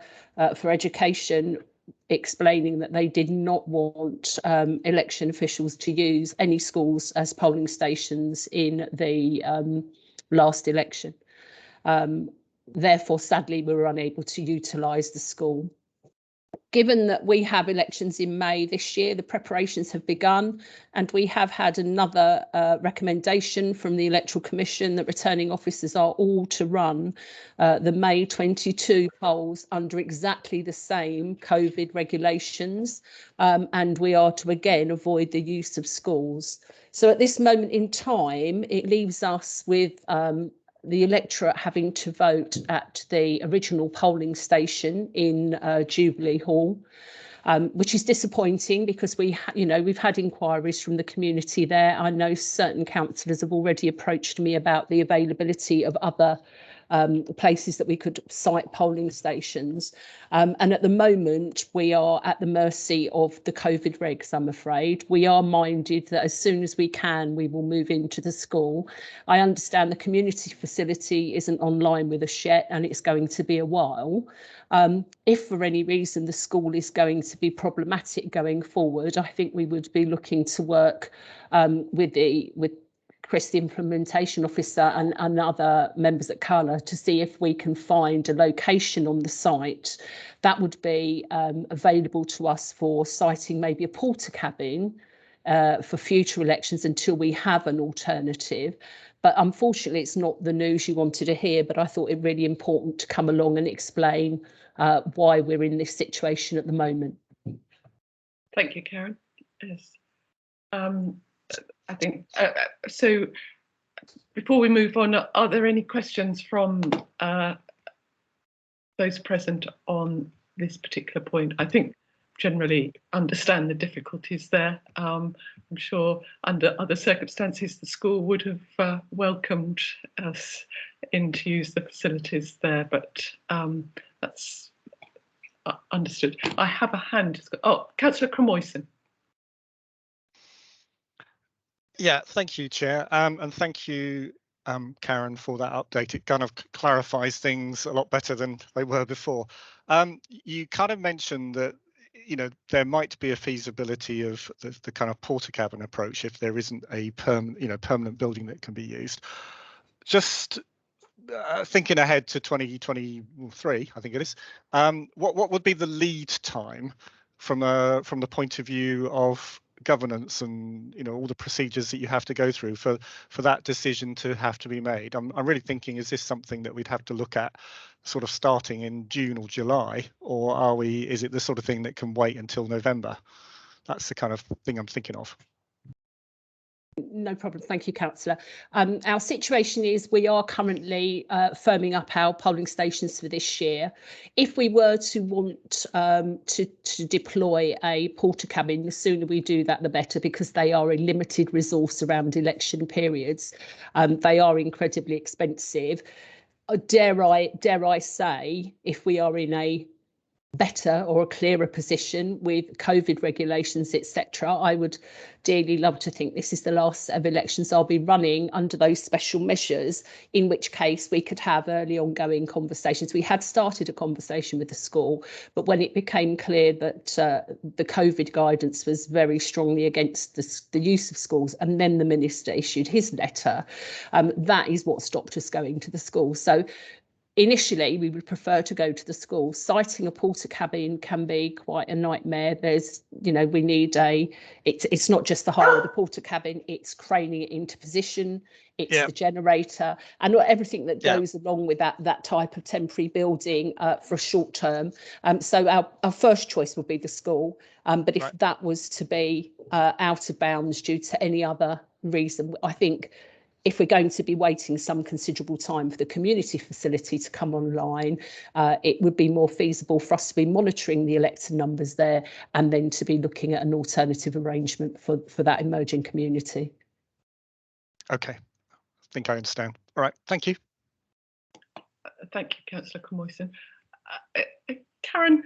for Education explaining that they did not want election officials to use any schools as polling stations in the last election. Therefore, sadly, we were unable to utilise the school. Given that we have elections in May this year, the preparations have begun, and we have had another recommendation from the Electoral Commission that returning officers are all to run the May 22 polls under exactly the same COVID regulations, and we are to again avoid the use of schools. So at this moment in time, it leaves us with the electorate having to vote at the original polling station in Jubilee Hall, which is disappointing because we've had inquiries from the community there. I know certain councillors have already approached me about the availability of other places that we could site polling stations. And at the moment, we are at the mercy of the COVID regs, I'm afraid. We are minded that as soon as we can, we will move into the school. I understand the community facility isn't online with us yet, and it's going to be a while. If for any reason the school is going to be problematic going forward, I think we would be looking to work with Chris, the implementation officer, and other members at CALA to see if we can find a location on the site that would be available to us for siting maybe a porter cabin for future elections until we have an alternative. But unfortunately, it's not the news you wanted to hear, but I thought it really important to come along and explain why we're in this situation at the moment. Thank you, Karen. Yes. I think, so before we move on, are there any questions from those present on this particular point? I think generally understand the difficulties there. I'm sure under other circumstances the school would have welcomed us in to use the facilities there, but that's understood. I have a hand. Oh, Councillor Cremoyson. Yeah, thank you, Chair, and thank you, Karen, for that update. It kind of clarifies things a lot better than they were before. You kind of mentioned that, you know, there might be a feasibility of the kind of porter cabin approach if there isn't a permanent building that can be used. Just thinking ahead to 2023, I think it is. What would be the lead time from the point of view of governance and, you know, all the procedures that you have to go through for that decision to have to be made? I'm really thinking, is this something that we'd have to look at sort of starting in June or July, or is it the sort of thing that can wait until November? That's the kind of thing I'm thinking of. No problem. Thank you, Councillor. Our situation is we are currently firming up our polling stations for this year. If we were to want to deploy a porter cabin, the sooner we do that, the better, because they are a limited resource around election periods. They are incredibly expensive. Dare I say, if we are in a better or a clearer position with COVID regulations, etc., I would dearly love to think this is the last set of elections I'll be running under those special measures, in which case we could have early ongoing conversations. We had started a conversation with the school, but when it became clear that the COVID guidance was very strongly against the use of schools, and then the minister issued his letter, that is what stopped us going to the school. So initially, we would prefer to go to the school. Siting a porter cabin can be quite a nightmare. There's, you know, we need it's not just the hire of the porter cabin, it's craning it into position, it's the generator and everything that goes along with that type of temporary building for a short term. So our first choice would be the school. But if that was to be out of bounds due to any other reason, I think if we're going to be waiting some considerable time for the community facility to come online, it would be more feasible for us to be monitoring the elector numbers there and then to be looking at an alternative arrangement for that emerging community. Okay, I think I understand. All right, thank you. Thank you, Councillor Cremoyson. Karen,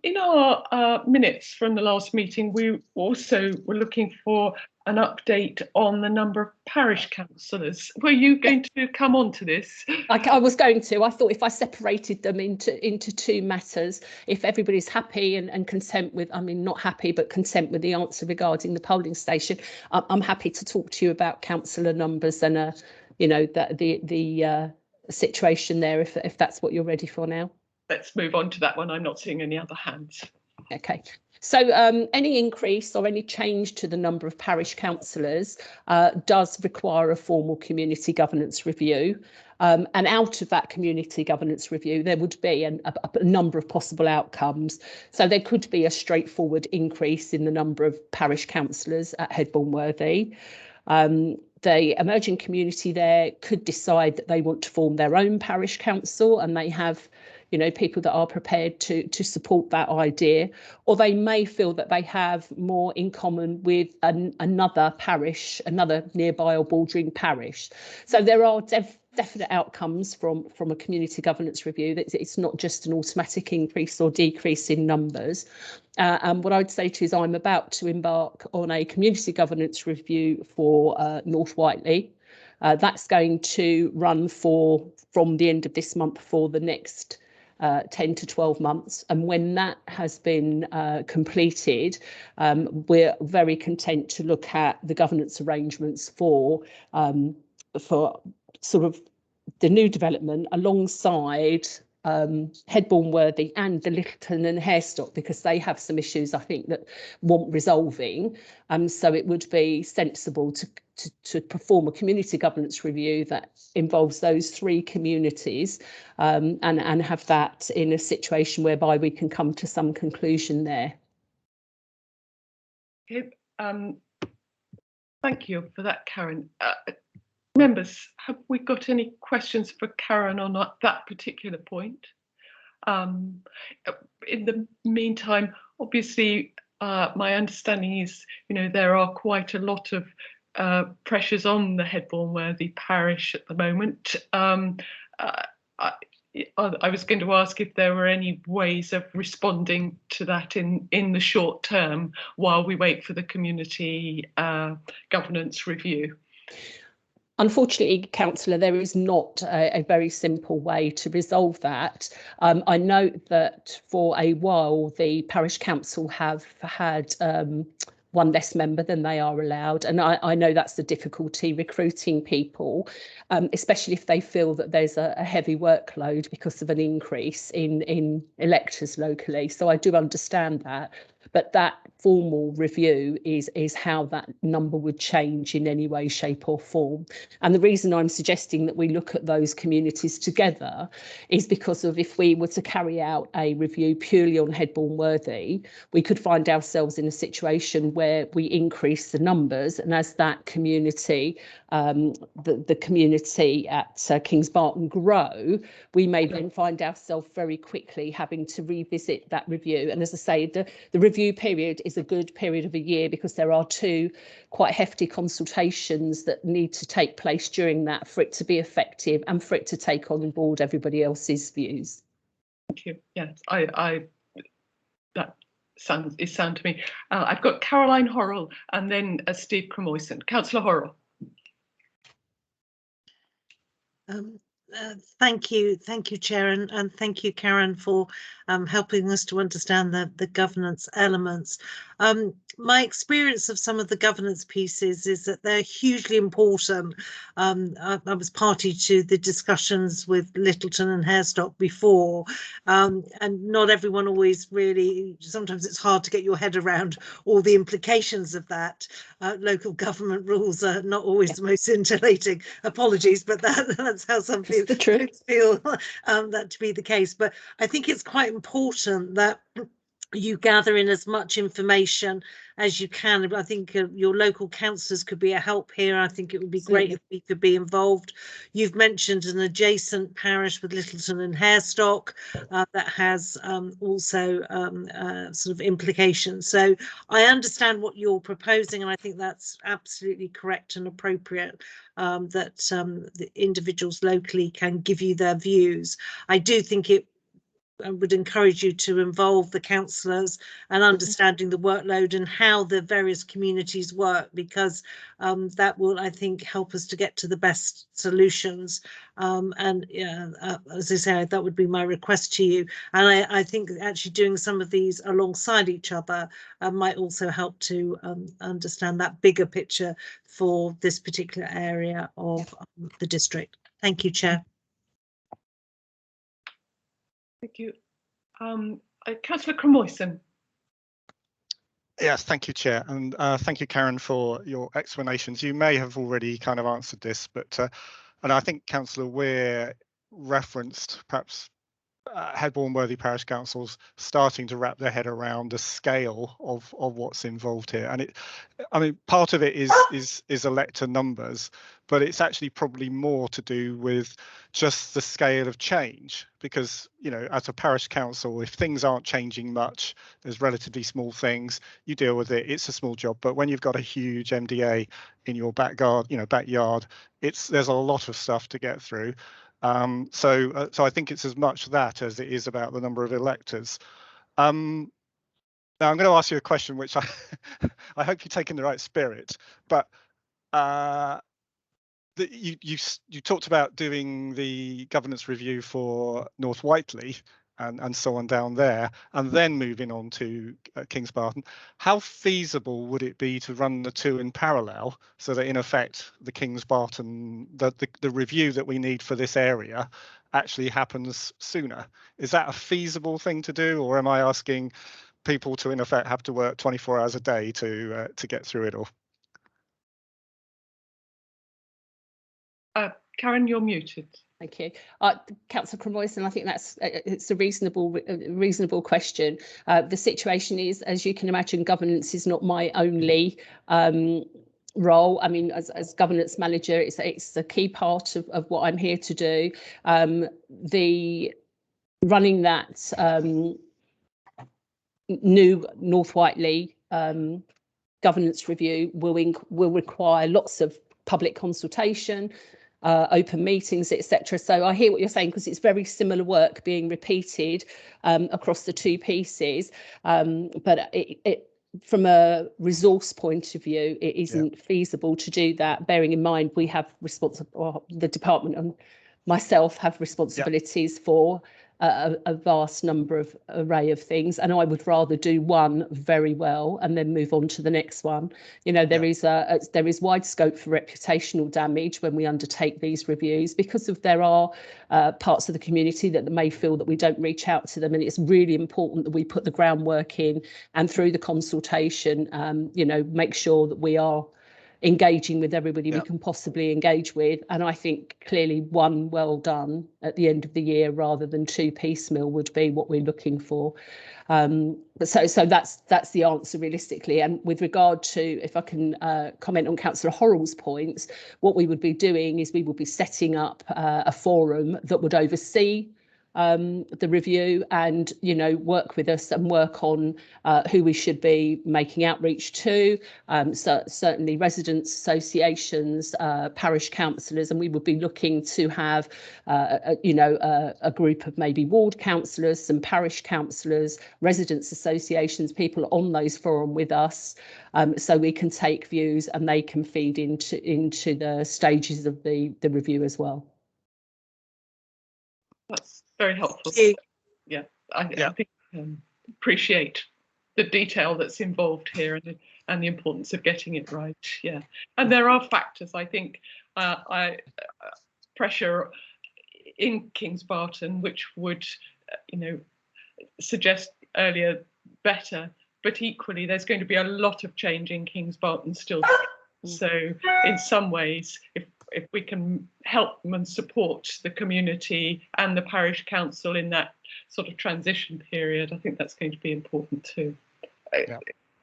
in our minutes from the last meeting, we also were looking for an update on the number of parish councillors. Were you going to come on to this? I was going to. I thought if I separated them into two matters, if everybody's happy and content with, I mean, not happy, but content with the answer regarding the polling station, I'm happy to talk to you about councillor numbers and, you know, the situation there, if that's what you're ready for now. Let's move on to that one. I'm not seeing any other hands. Okay. So any increase or any change to the number of parish councillors does require a formal community governance review. And out of that community governance review, there would be a number of possible outcomes. So there could be a straightforward increase in the number of parish councillors at Headbourne Worthy. The emerging community there could decide that they want to form their own parish council, and they have, you know, people that are prepared to support that idea, or they may feel that they have more in common with another parish, another nearby or bordering parish. So there are definite outcomes from a community governance review. That it's not just an automatic increase or decrease in numbers. And what I would say to you is I'm about to embark on a community governance review for North Whiteley. That's going to run from the end of this month for the next 10 to 12 months. And when that has been completed, we're very content to look at the governance arrangements for sort of the new development alongside Headbourne Worthy and the Littleton and Hairstock, because they have some issues I think that want resolving. So it would be sensible to perform a community governance review that involves those three communities, and have that in a situation whereby we can come to some conclusion there. Okay, thank you for that, Karen. Members, have we got any questions for Karen on that particular point? In the meantime, obviously, my understanding is, there are quite a lot of pressures on the Headbourne Worthy parish at the moment. I was going to ask if there were any ways of responding to that in the short term while we wait for the community governance review. Unfortunately, Councillor, there is not a very simple way to resolve that. I note that for a while the Parish Council have had one less member than they are allowed, and I know that's the difficulty recruiting people, especially if they feel that there's a heavy workload because of an increase in electors locally. So I do understand that. But that formal review is how that number would change in any way, shape or form. And the reason I'm suggesting that we look at those communities together is because of if we were to carry out a review purely on Headbourne Worthy, we could find ourselves in a situation where we increase the numbers, and as that community, the community at Kings Barton grow, we may then find ourselves very quickly having to revisit that review. And as I say, the review period is a good period of a year because there are two quite hefty consultations that need to take place during that for it to be effective and for it to take on board everybody else's views. Thank you. Yes, that is sound to me. I've got Caroline Horrell and then Steve Cremoyson. Councillor Horrell. Thank you, Chair, and thank you, Karen, for helping us to understand the governance elements. My experience of some of the governance pieces is that they're hugely important. I was party to the discussions with Littleton and Hairstock before, and not everyone always really, sometimes it's hard to get your head around all the implications of that. Local government rules are not always the most scintillating. Apologies, but that's how some people feel that to be the case. But I think it's quite important that you gather in as much information as you can. I think your local councillors could be a help here. I think it would be great if we could be involved. You've mentioned an adjacent parish with Littleton and Hairstock that has also sort of implications. So I understand what you're proposing, and I think that's absolutely correct and appropriate, that the individuals locally can give you their views. I do think I would encourage you to involve the councillors and understanding the workload and how the various communities work, because that will, I think, help us to get to the best solutions. And as I say, that would be my request to you. And I think actually doing some of these alongside each other might also help to understand that bigger picture for this particular area of the district. Thank you, Chair. Thank you. Councillor Cremoyson. Yes, thank you, Chair, and thank you, Karen, for your explanations. You may have already kind of answered this, but and I think Councillor Weir referenced perhaps Headbourne Worthy Parish Councils starting to wrap their head around the scale of what's involved here. And I mean, part of it is elector numbers, but it's actually probably more to do with just the scale of change, because, as a parish council, if things aren't changing much, there's relatively small things, you deal with it, it's a small job. But when you've got a huge MDA in your backyard, there's a lot of stuff to get through. So I think it's as much that as it is about the number of electors. Now I'm going to ask you a question which I hope you take in the right spirit, but you talked about doing the governance review for North Whiteley, and so on down there, and then moving on to Kings Barton. How feasible would it be to run the two in parallel, so that in effect the Kings Barton, the review that we need for this area actually happens sooner? Is that a feasible thing to do, or am I asking people to in effect have to work 24 hours a day to get through it all? Karen, you're muted. Thank you. Councillor Cromwell, I think it's a reasonable question. The situation is, as you can imagine, governance is not my only role. I mean, as governance manager, it's a key part of what I'm here to do. The running that new North Whiteley governance review will require lots of public consultation, open meetings, etc. So I hear what you're saying, because it's very similar work being repeated across the two pieces, but it from a resource point of view, it isn't feasible to do that, bearing in mind we have the department and myself have responsibilities for a vast number of array of things, and I would rather do one very well and then move on to the next one. You know, there is wide scope for reputational damage when we undertake these reviews, because there are parts of the community that may feel that we don't reach out to them, and it's really important that we put the groundwork in, and through the consultation, you know, make sure that we are engaging with everybody we can possibly engage with. And I think clearly one well done at the end of the year rather than two piecemeal would be what we're looking for. So that's the answer realistically. And with regard to, if I can comment on Councillor Horrell's points, what we would be doing is we would be setting up a forum that would oversee the review, and, you know, work with us and work on who we should be making outreach to, so certainly residents associations, parish councillors, and we would be looking to have a group of maybe ward councillors, some parish councillors, residents associations, people on those forum with us, so we can take views and they can feed into the stages of the review as well. That's very helpful. Yeah, I think appreciate the detail that's involved here, and the importance of getting it right. Yeah, and there are factors, I think, pressure in Kings Barton, which would, you know, suggest earlier better, but equally there's going to be a lot of change in Kings Barton still. So in some ways, if we can help them and support the community and the parish council in that sort of transition period, I think that's going to be important too.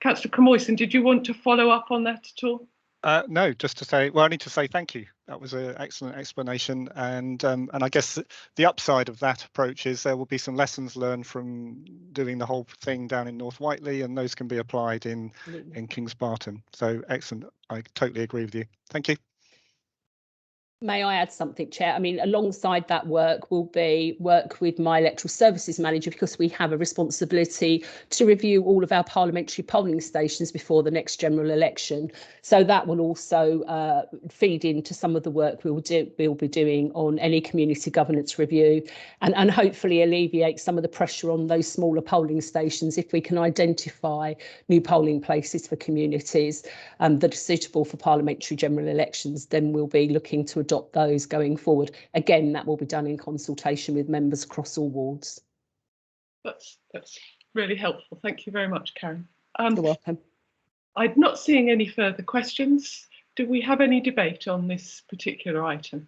Councillor Cromwell, did you want to follow up on that at all? No, just to say, well, I need to say thank you. That was an excellent explanation, and I guess the upside of that approach is there will be some lessons learned from doing the whole thing down in North Whiteley, and those can be applied in Kings Barton. So excellent. I totally agree with you. Thank you. May I add something, Chair? I mean, alongside that work will be work with my electoral services manager, because we have a responsibility to review all of our parliamentary polling stations before the next general election. So that will also feed into some of the work we'll be doing on any community governance review, and hopefully alleviate some of the pressure on those smaller polling stations if we can identify new polling places for communities that are suitable for parliamentary general elections. Then we'll be looking to adopt those going forward. Again, that will be done in consultation with members across all wards. That's really helpful. Thank you very much, Karen. You're welcome. I'm not seeing any further questions. Do we have any debate on this particular item?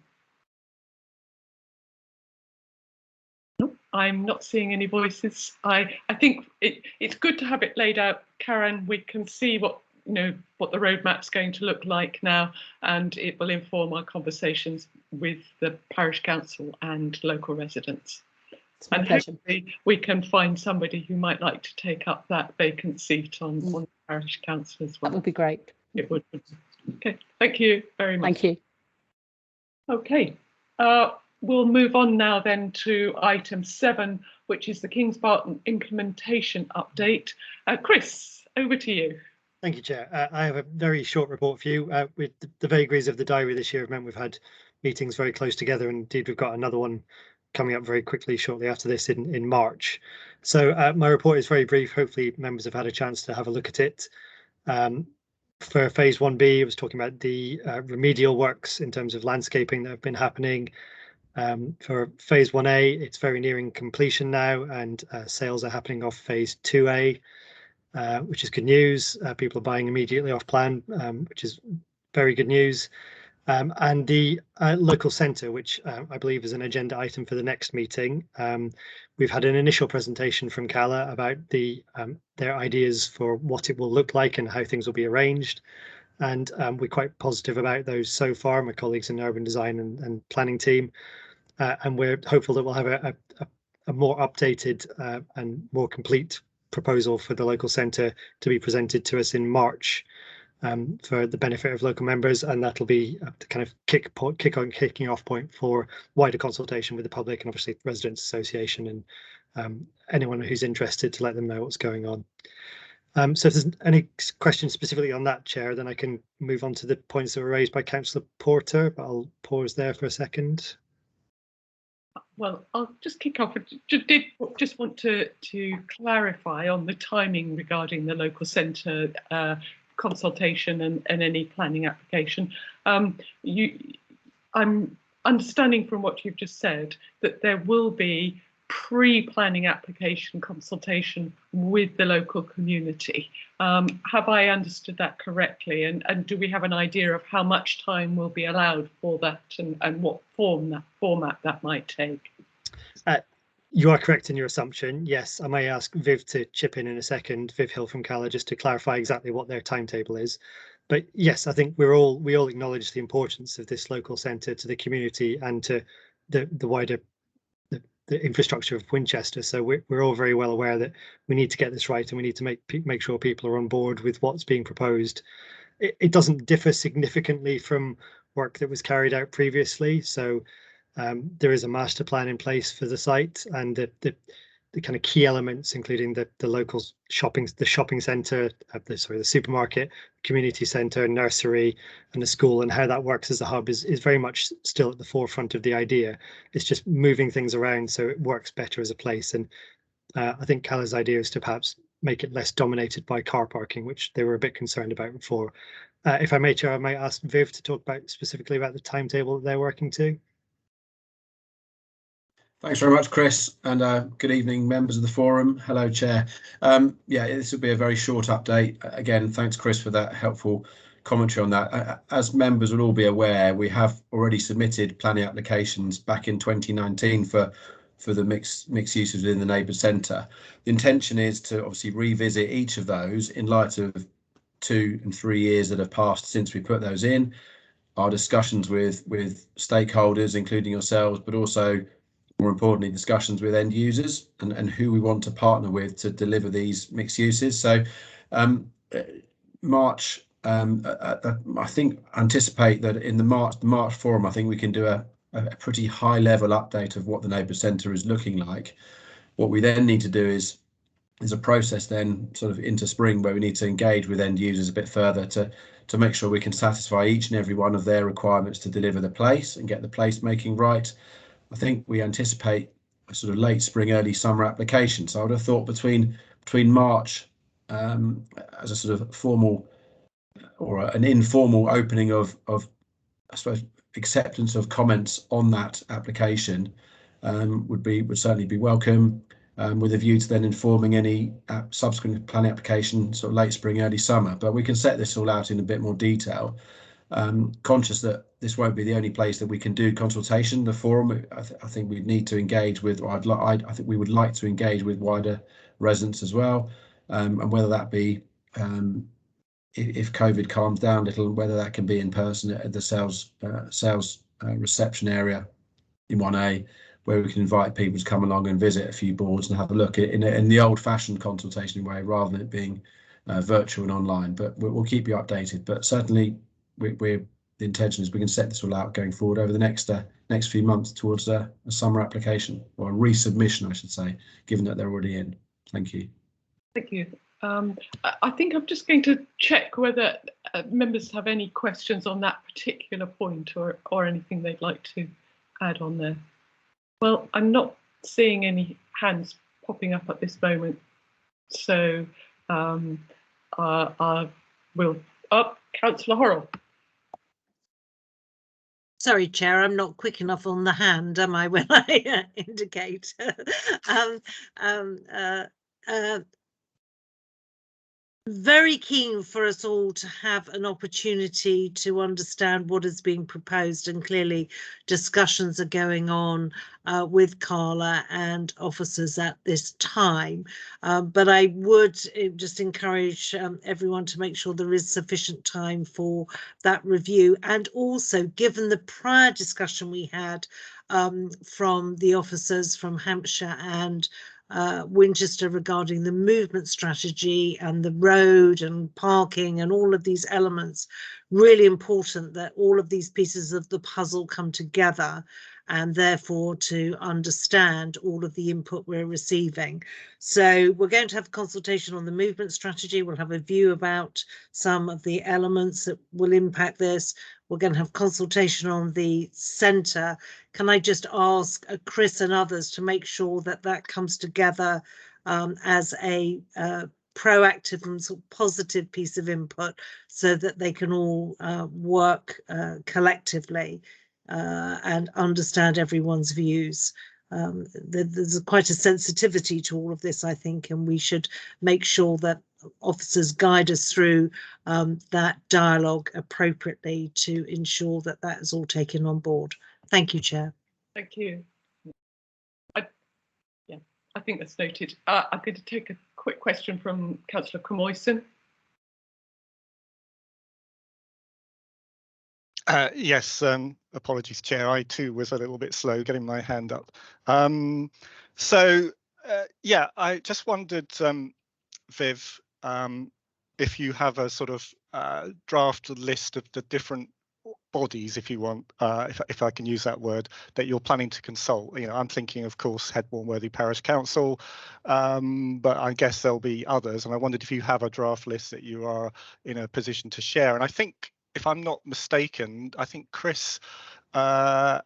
No, I'm not seeing any voices. I think it's good to have it laid out, Karen. We can see what the roadmap's going to look like now, and it will inform our conversations with the parish council and local residents. And hopefully we can find somebody who might like to take up that vacant seat on the parish council as well. That would be great. It would. Okay, thank you very much. Thank you. Okay, we'll move on now then to item 7, which is the Kings Barton implementation update. Chris, over to you. Thank you, Chair. I have a very short report for you. With the vagaries of the diary this year have meant we've had meetings very close together, and indeed we've got another one coming up very quickly shortly after this in March. So my report is very brief. Hopefully members have had a chance to have a look at it. For phase 1B, I was talking about the remedial works in terms of landscaping that have been happening. For phase 1A, it's very nearing completion now, and sales are happening off phase 2A, which is good news. People are buying immediately off plan, which is very good news. And the local centre, which I believe is an agenda item for the next meeting. We've had an initial presentation from CALA about their ideas for what it will look like and how things will be arranged. And we're quite positive about those so far, my colleagues in the urban design and planning team. And we're hopeful that we'll have a more updated and more complete proposal for the local centre to be presented to us in March. For the benefit of local members, and that'll be the kind of kicking off point for wider consultation with the public and obviously residents association and anyone who's interested, to let them know what's going on. So if there's any questions specifically on that, Chair, then I can move on to the points that were raised by Councillor Porter, but I'll pause there for a second. Well, I'll just kick off. Did just want to clarify on the timing regarding the local centre consultation and any planning application. I'm understanding from what you've just said that there will be pre-planning application consultation with the local community. Have I understood that correctly? And do we have an idea of how much time will be allowed for that and what format that might take? You are correct in your assumption. Yes, I may ask Viv to chip in a second, Viv Hill from CALA, just to clarify exactly what their timetable is. But yes, I think we all acknowledge the importance of this local centre to the community and to the wider the infrastructure of Winchester. So we're all very well aware that we need to get this right, and we need to make sure people are on board with what's being proposed. It doesn't differ significantly from work that was carried out previously. So there is a master plan in place for the site, and the kind of key elements, including the local shopping centre, the supermarket, community centre, nursery, and the school, and how that works as a hub is very much still at the forefront of the idea. It's just moving things around so it works better as a place. And I think CALA's idea is to perhaps make it less dominated by car parking, which they were a bit concerned about before. If I may, Chair, I might ask Viv to talk specifically about the timetable that they're working to. Thanks very much, Chris, and good evening, members of the forum. Hello, Chair. Yeah, this will be a very short update. Again, thanks, Chris, for that helpful commentary on that. As members will all be aware, we have already submitted planning applications back in 2019 for the mixed uses within the neighbourhood centre. The intention is to obviously revisit each of those in light of 2 and 3 years that have passed since we put those in. Our discussions with stakeholders, including yourselves, but also more importantly, discussions with end users and who we want to partner with to deliver these mixed uses. So March, I think anticipate that in the March forum, I think we can do a pretty high level update of what the neighbourhood centre is looking like. What we then need to do is a process then sort of into spring where we need to engage with end users a bit further to make sure we can satisfy each and every one of their requirements to deliver the place and get the place making right. I think we anticipate a sort of late spring, early summer application. So I would have thought between March as a sort of formal or an informal opening of I suppose acceptance of comments on that application would certainly be welcome, with a view to then informing any subsequent planning application sort of late spring, early summer. But we can set this all out in a bit more detail. Conscious that this won't be the only place that we can do consultation. The forum, I think we need to engage with, or I think we would like to engage with wider residents as well, and whether that be if COVID calms down a little, whether that can be in person at the sales reception area in 1A, where we can invite people to come along and visit a few boards and have a look in the old-fashioned consultation way, rather than it being virtual and online. But we'll keep you updated. But certainly, the intention is we can set this all out going forward over the next few months towards a summer application, or a resubmission, I should say, given that they're already in. Thank you. Thank you. I think I'm just going to check whether members have any questions on that particular point or anything they'd like to add on there. Well, I'm not seeing any hands popping up at this moment. So I will up Councillor Horrell. Sorry, Chair, I'm not quick enough on the hand, am I, when I indicate? Very keen for us all to have an opportunity to understand what is being proposed, and clearly discussions are going on with Carla and officers at this time. But I would just encourage everyone to make sure there is sufficient time for that review. And also, given the prior discussion we had from the officers from Hampshire and Winchester regarding the movement strategy and the road and parking and all of these elements, really important that all of these pieces of the puzzle come together, and therefore to understand all of the input we're receiving. So we're going to have a consultation on the movement strategy. We'll have a view about some of the elements that will impact this. We're going to have consultation on the centre. Can I just ask Chris and others to make sure that that comes together as a proactive and sort of positive piece of input, so that they can all work collectively and understand everyone's views. There's quite a sensitivity to all of this, I think, and we should make sure that officers guide us through that dialogue appropriately to ensure that that is all taken on board. Thank you, Chair. Thank you. I think that's noted. I'm going to take a quick question from Councillor Crimoyson. Yes, apologies, Chair. I too was a little bit slow getting my hand up. Yeah, I just wondered, Viv, if you have a sort of draft list of the different bodies, if you want, if I can use that word, that you're planning to consult. You know, I'm thinking, of course, Headbourne-Worthy Parish Council, but I guess there'll be others. And I wondered if you have a draft list that you are in a position to share. And I think, if I'm not mistaken, I think Chris at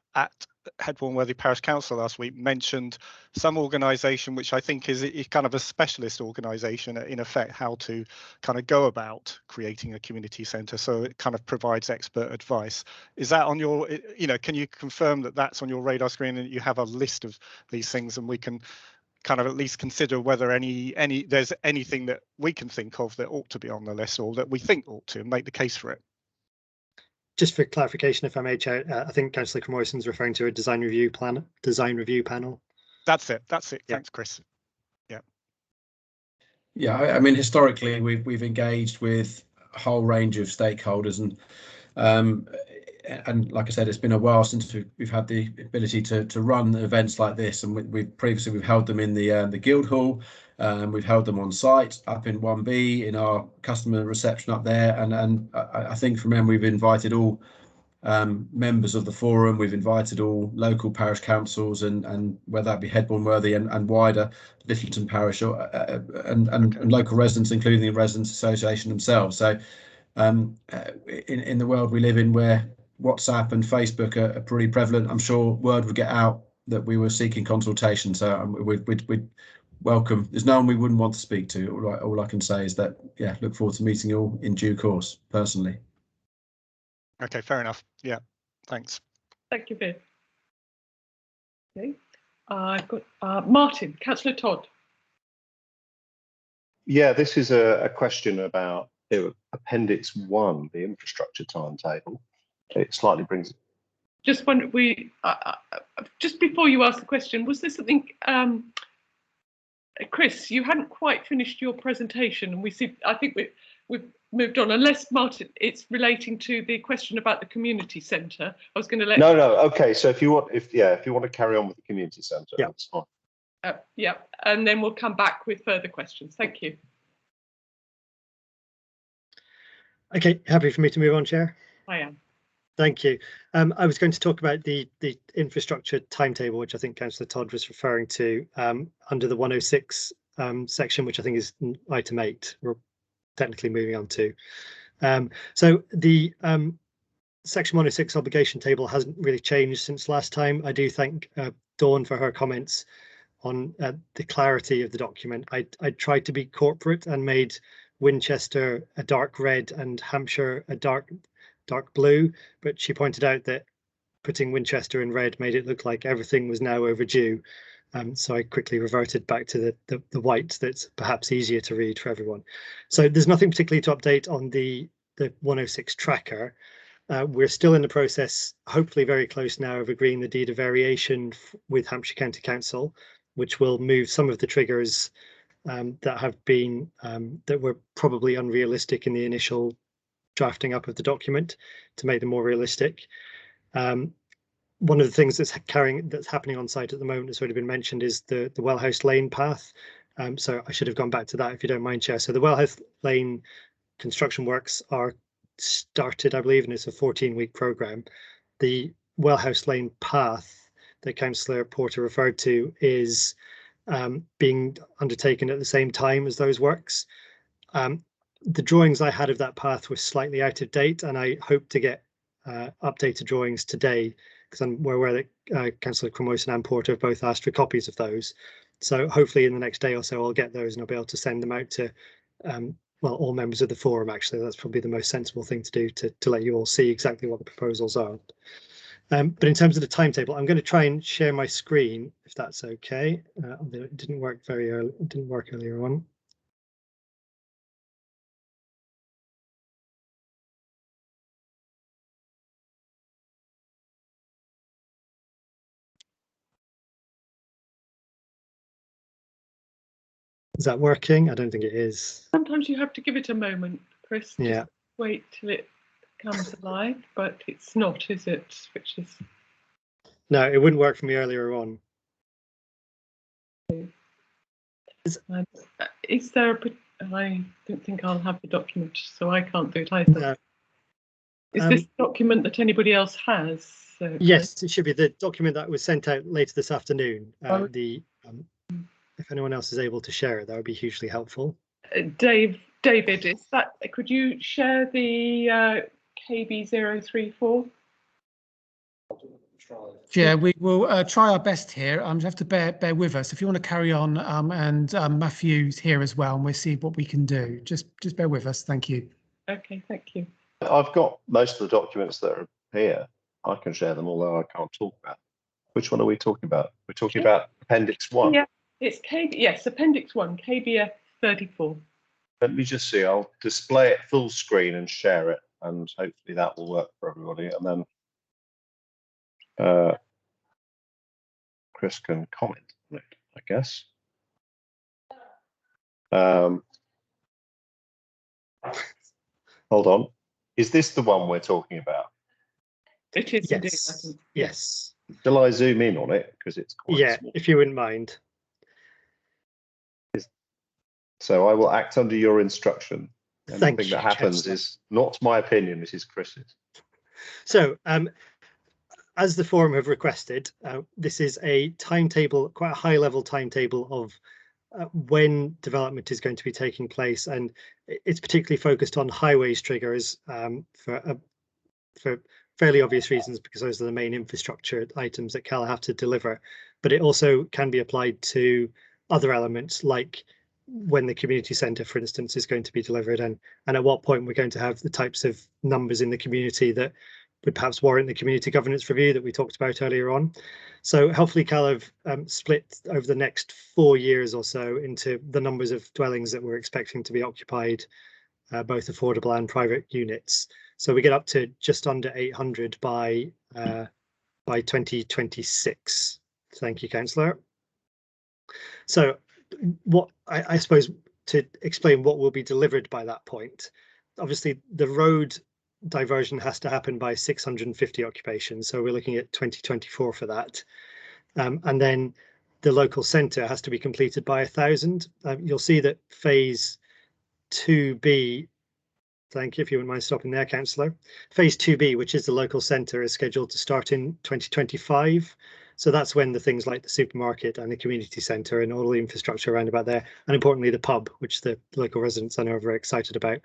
Headbourne-Worthy Parish Council last week mentioned some organisation which I think is kind of a specialist organisation, in effect, how to kind of go about creating a community centre. So it kind of provides expert advice. Is that on your, you know, can you confirm that that's on your radar screen and you have a list of these things, and we can kind of at least consider whether there's anything that we can think of that ought to be on the list, or that we think ought to, and make the case for it? Just for clarification, if I may, Chair, I think Councillor Crimoyson is referring to a design review panel. That's it. That's it. Yeah. Thanks, Chris. Yeah. Yeah, I mean, historically, we've engaged with a whole range of stakeholders, and like I said, it's been a while since we've had the ability to run events like this, and we've previously held them in the Guildhall. We've held them on site up in 1B in our customer reception up there, and I think from then we've invited all members of the forum. We've invited all local parish councils, and whether that be Headbourne-Worthy and wider Littleton Parish, and local residents, including the Residents Association themselves. So in the world we live in, where WhatsApp and Facebook are pretty prevalent, I'm sure word would get out that we were seeking consultation. So we'd welcome. There's no one we wouldn't want to speak to. All I can say is that, yeah, look forward to meeting you all in due course, personally. Okay, fair enough. Yeah, thanks. Thank you, Viv. Okay, I've got Martin, Councillor Todd. Yeah, this is a question about Appendix 1, the infrastructure timetable. It slightly brings. Just wonder, just before you ask the question, was there something, Chris? You hadn't quite finished your presentation, and I think we've moved on. Unless Martin, it's relating to the question about the community centre. I was going to let. No. Okay, so if you want to carry on with the community centre, yeah, that's fine. Yeah, and then we'll come back with further questions. Thank you. Okay, happy for me to move on, Chair? I am. Thank you. I was going to talk about the infrastructure timetable, which I think Councillor Todd was referring to, under the 106 section, which I think is item 8. We're technically moving on to. So the Section 106 obligation table hasn't really changed since last time. I do thank Dawn for her comments on the clarity of the document. I tried to be corporate and made Winchester a dark red and Hampshire a dark blue, but she pointed out that putting Winchester in red made it look like everything was now overdue. So I quickly reverted back to the white that's perhaps easier to read for everyone. So there's nothing particularly to update on the 106 tracker. We're still in the process, hopefully very close now, of agreeing the deed of variation with Hampshire County Council, which will move some of the triggers that have been that were probably unrealistic in the initial drafting up of the document to make them more realistic. One of the things that's happening on site at the moment, has already been mentioned, is the Wellhouse Lane path. So I should have gone back to that if you don't mind, Chair. So the Wellhouse Lane construction works are started, I believe, and it's a 14-week programme. The Wellhouse Lane path that Councillor Porter referred to is being undertaken at the same time as those works. The drawings I had of that path were slightly out of date, and I hope to get updated drawings today, because we're aware that Councillor Cremoyson and Porter have both asked for copies of those. So hopefully in the next day or so I'll get those and I'll be able to send them out to well, all members of the forum. Actually, that's probably the most sensible thing to do, to let you all see exactly what the proposals are. But in terms of the timetable, I'm going to try and share my screen if that's okay. It didn't work very early. It didn't work earlier on. Is that working? I don't think it is. Sometimes you have to give it a moment, Chris. Yeah. Just wait till it comes alive, but it's not, is it? Which is. No, it wouldn't work for me earlier on. Is there a? I don't think I'll have the document, so I can't do it either. No. Is this a document that anybody else has? Yes, it should be the document that was sent out later this afternoon. If anyone else is able to share it, that would be hugely helpful. David, is that? Could you share the KB034? Yeah, we will try our best here. You have to bear with us. If you want to carry on, and Matthew's here as well, and we'll see what we can do. Just bear with us. Thank you. Okay, thank you. I've got most of the documents that are here. I can share them, although I can't talk about. Which one are we talking about? We're talking about Appendix 1. Yeah, it's yes, Appendix 1, KBF 34. Let me just see. I'll display it full screen and share it, and hopefully that will work for everybody. And then Chris can comment on it, I guess. Hold on. Is this the one we're talking about? It is indeed. Yes. Yes. Shall I zoom in on it, because it's quite small? If you wouldn't mind. So I will act under your instruction. Anything that happens Chancellor. is not my opinion, it is Chris's. So, as the forum have requested, this is a timetable, quite a high-level timetable of when development is going to be taking place, and it's particularly focused on highways triggers for fairly obvious reasons, because those are the main infrastructure items that CAL have to deliver. But it also can be applied to other elements, like when the community centre, for instance, is going to be delivered, and at what point we're going to have the types of numbers in the community that would perhaps warrant the community governance review that we talked about earlier on. So hopefully CAL have split over the next 4 years or so into the numbers of dwellings that we're expecting to be occupied, both affordable and private units. So we get up to just under 800 by 2026. Thank you, Councillor. So what I suppose, to explain what will be delivered by that point, obviously the road diversion has to happen by 650 occupations, so we're looking at 2024 for that, and then the local centre has to be completed by 1,000. You'll see that phase 2B, thank you, if you wouldn't mind stopping there, Councillor. Phase 2B, which is the local centre, is scheduled to start in 2025. So that's when the things like the supermarket and the community centre and all the infrastructure around about there, and importantly the pub, which the local residents I know are very excited about,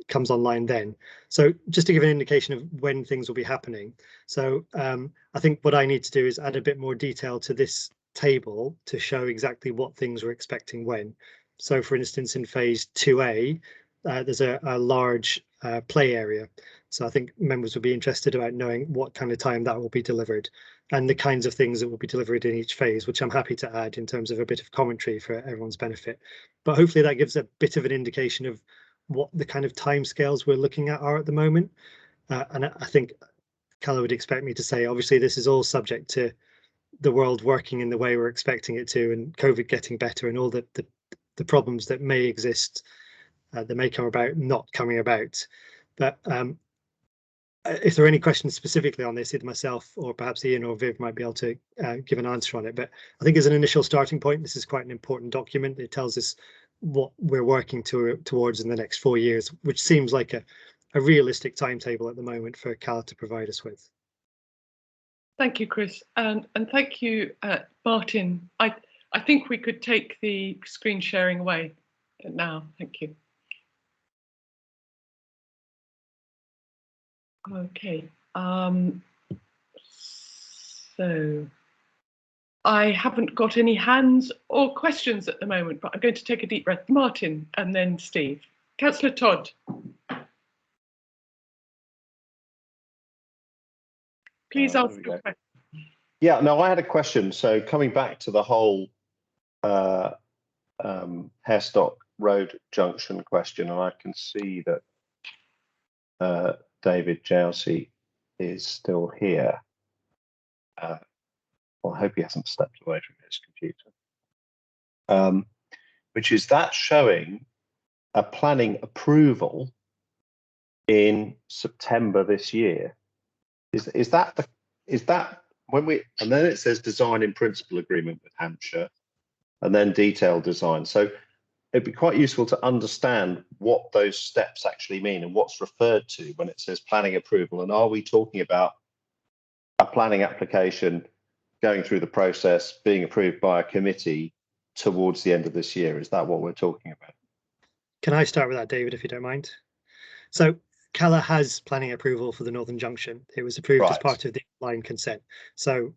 comes online then. So just to give an indication of when things will be happening. So I think what I need to do is add a bit more detail to this table to show exactly what things we're expecting when. So for instance, in phase 2A, there's a large play area. So I think members will be interested about knowing what kind of time that will be delivered and the kinds of things that will be delivered in each phase, which I'm happy to add in terms of a bit of commentary for everyone's benefit. But hopefully that gives a bit of an indication of what the kind of timescales we're looking at are at the moment. And I think Calla would expect me to say, obviously, this is all subject to the world working in the way we're expecting it to, and COVID getting better, and all the problems that may exist, that may come about, not coming about. But if there are any questions specifically on this, either myself or perhaps Ian or Viv might be able to give an answer on it. But I think as an initial starting point, this is quite an important document. It tells us what we're working towards in the next 4 years, which seems like a realistic timetable at the moment for Calla to provide us with. Thank you, Chris, and thank you, Barton. I think we could take the screen sharing away now. Thank you. Okay, so I haven't got any hands or questions at the moment, but I'm going to take a deep breath. Martin and then Steve. Councillor Todd. Please ask your question. Yeah, no, I had a question. So coming back to the whole Hairstock Road junction question, and I can see that David Jousey is still here. Well, I hope he hasn't stepped away from his computer. Which is that showing a planning approval in September this year. Is that when we, and then it says design in principle agreement with Hampshire, and then detailed design. So it'd be quite useful to understand what those steps actually mean and what's referred to when it says planning approval. And are we talking about a planning application going through the process, being approved by a committee towards the end of this year? Is that what we're talking about? Can I start with that, David, if you don't mind? So Calla has planning approval for the Northern Junction. It was approved as part of the line consent. So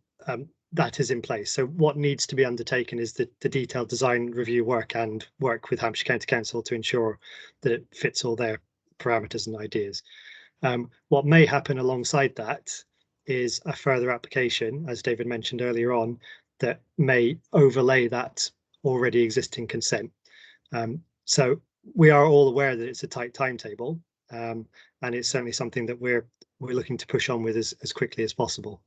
that is in place. So what needs to be undertaken is the detailed design review work and work with Hampshire County Council to ensure that it fits all their parameters and ideas. What may happen alongside that is a further application, as David mentioned earlier on, that may overlay that already existing consent. So we are all aware that it's a tight timetable, and it's certainly something that we're looking to push on with as quickly as possible.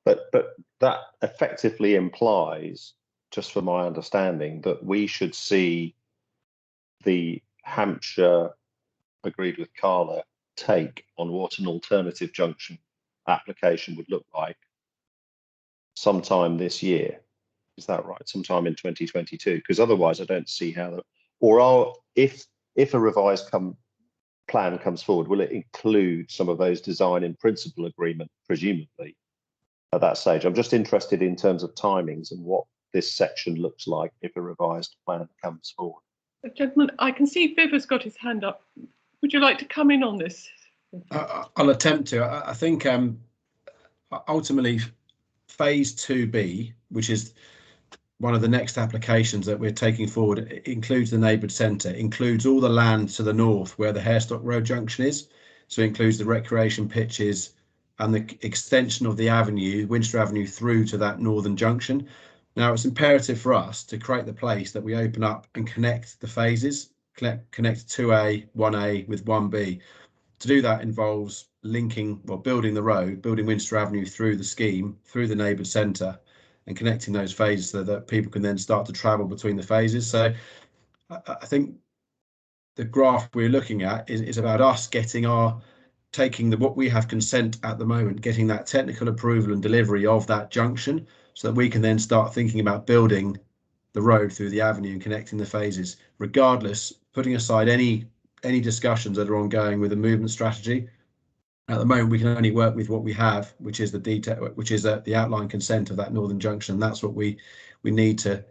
But that effectively implies, just for my understanding, that we should see the Hampshire agreed with Calla take on what an alternative junction application would look like sometime this year. Is that right? Sometime in 2022? Because otherwise I don't see how that, or if a revised plan comes forward, will it include some of those design in principle agreement, presumably, at that stage? I'm just interested in terms of timings and what this section looks like if a revised plan comes forward. Gentlemen, I can see Viv has got his hand up. Would you like to come in on this? I'll attempt to. I think ultimately phase 2B, which is one of the next applications that we're taking forward, includes the neighbourhood centre, includes all the land to the north where the Hairstock Road junction is. So it includes the recreation pitches and the extension of the avenue, Winchester Avenue, through to that northern junction. Now, it's imperative for us to create the place that we open up and connect the phases, connect 2A, 1A with 1B. To do that involves linking, well, building the road, building Winchester Avenue through the scheme, through the neighbourhood centre, and connecting those phases so that people can then start to travel between the phases. So I think the graph we're looking at is about us getting taking what we have consent at the moment, getting that technical approval and delivery of that junction so that we can then start thinking about building the road through the avenue and connecting the phases, regardless, putting aside any discussions that are ongoing with the movement strategy. At the moment, we can only work with what we have, which is the detail, which is the outline consent of that northern junction. That's what we need to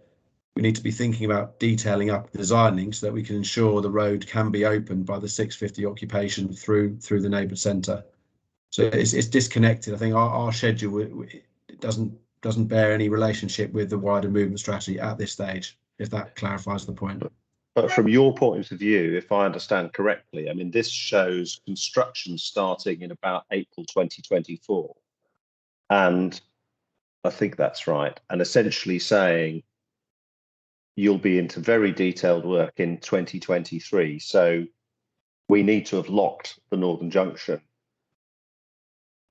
we need to be thinking about detailing up designing so that we can ensure the road can be opened by the 6:50 occupation through the neighbourhood centre. So it's disconnected. I think our schedule it doesn't bear any relationship with the wider movement strategy at this stage, if that clarifies the point. But from your point of view, if I understand correctly, I mean, this shows construction starting in about April 2024. And I think that's right. And essentially saying you'll be into very detailed work in 2023. So we need to have locked the Northern Junction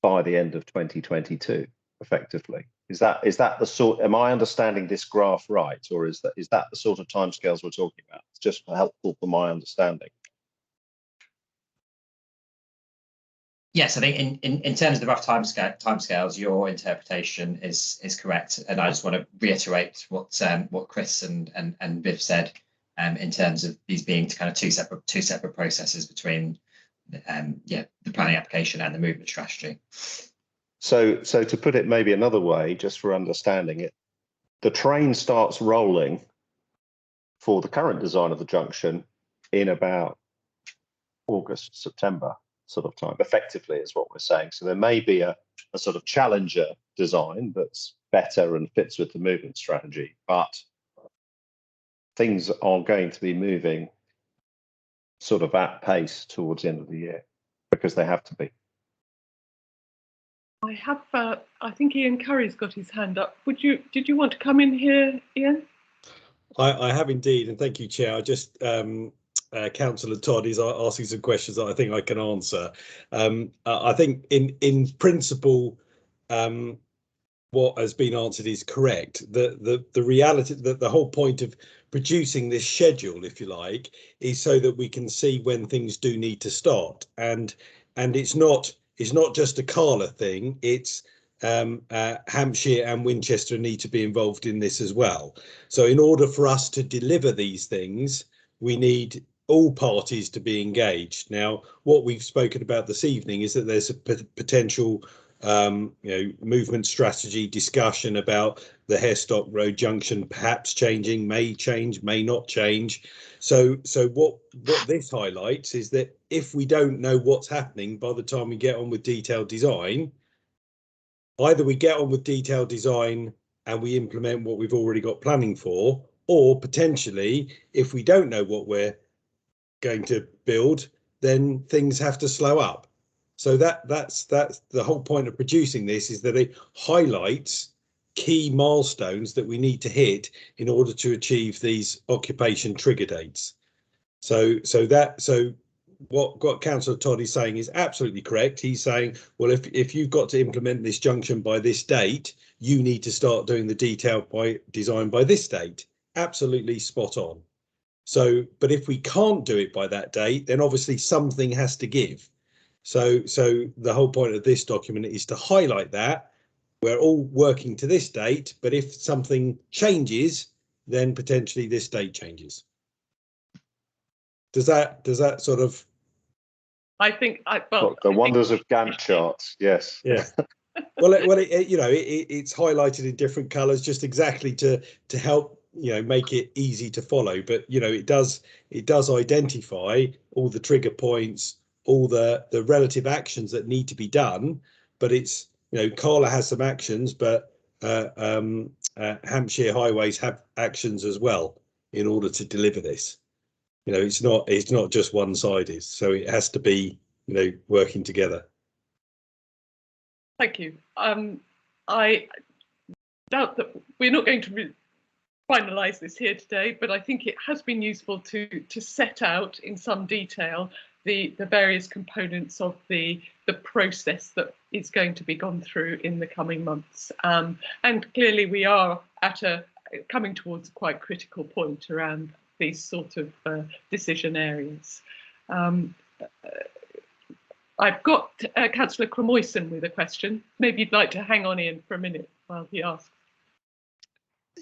by the end of 2022, effectively. Is that the sort? Am I understanding this graph right, or is that the sort of timescales we're talking about? It's just helpful for my understanding. Yes, I think in terms of the rough timescales, your interpretation is correct, and I just want to reiterate what Chris and Viv said in terms of these being kind of two separate processes between the planning application and the movement strategy. So to put it maybe another way, just for understanding it, the train starts rolling for the current design of the junction in about August, September sort of time, effectively, is what we're saying. So there may be a sort of challenger design that's better and fits with the movement strategy, but things are going to be moving sort of at pace towards the end of the year because they have to be. I have, I think Ian Curry's got his hand up. Did you want to come in here, Ian? I have indeed, and thank you, Chair. I just, Councillor Todd is asking some questions that I think I can answer. I think in principle, what has been answered is correct. The reality that the whole point of producing this schedule, if you like, is so that we can see when things do need to start, and it's not just a Carla thing. It's Hampshire and Winchester need to be involved in this as well. So in order for us to deliver these things, we need all parties to be engaged. Now, what we've spoken about this evening is that there's a potential movement strategy discussion about the Hairstock Road junction perhaps changing, may change, may not change. So what this highlights is that if we don't know what's happening by the time we get on with detailed design, either we get on with detailed design and we implement what we've already got planning for, or potentially if we don't know what we're going to build, then things have to slow up. So that's the whole point of producing this, is that it highlights key milestones that we need to hit in order to achieve these occupation trigger dates. So what Councillor Todd is saying is absolutely correct. He's saying, well, if you've got to implement this junction by this date, you need to start doing the detailed design by this date. Absolutely spot on. So, but if we can't do it by that date, then obviously something has to give. So the whole point of this document is to highlight that we're all working to this date, but if something changes, then potentially this date changes. Does that sort of? I think the wonders of Gantt charts. Yes. Yeah. Well, it's highlighted in different colours just exactly to help make it easy to follow. But it does identify all the trigger points, all the relative actions that need to be done. But it's Carla has some actions, but Hampshire Highways have actions as well in order to deliver this. It's not just one-sided, so it has to be working together. Thank you. I doubt that we're not going to finalise this here today, but I think it has been useful to set out in some detail the various components of the process that is going to be gone through in the coming months. And clearly we are coming towards a quite critical point around these sort of decision areas. I've got Councillor Cromoyson with a question. Maybe you'd like to hang on in for a minute while he asks.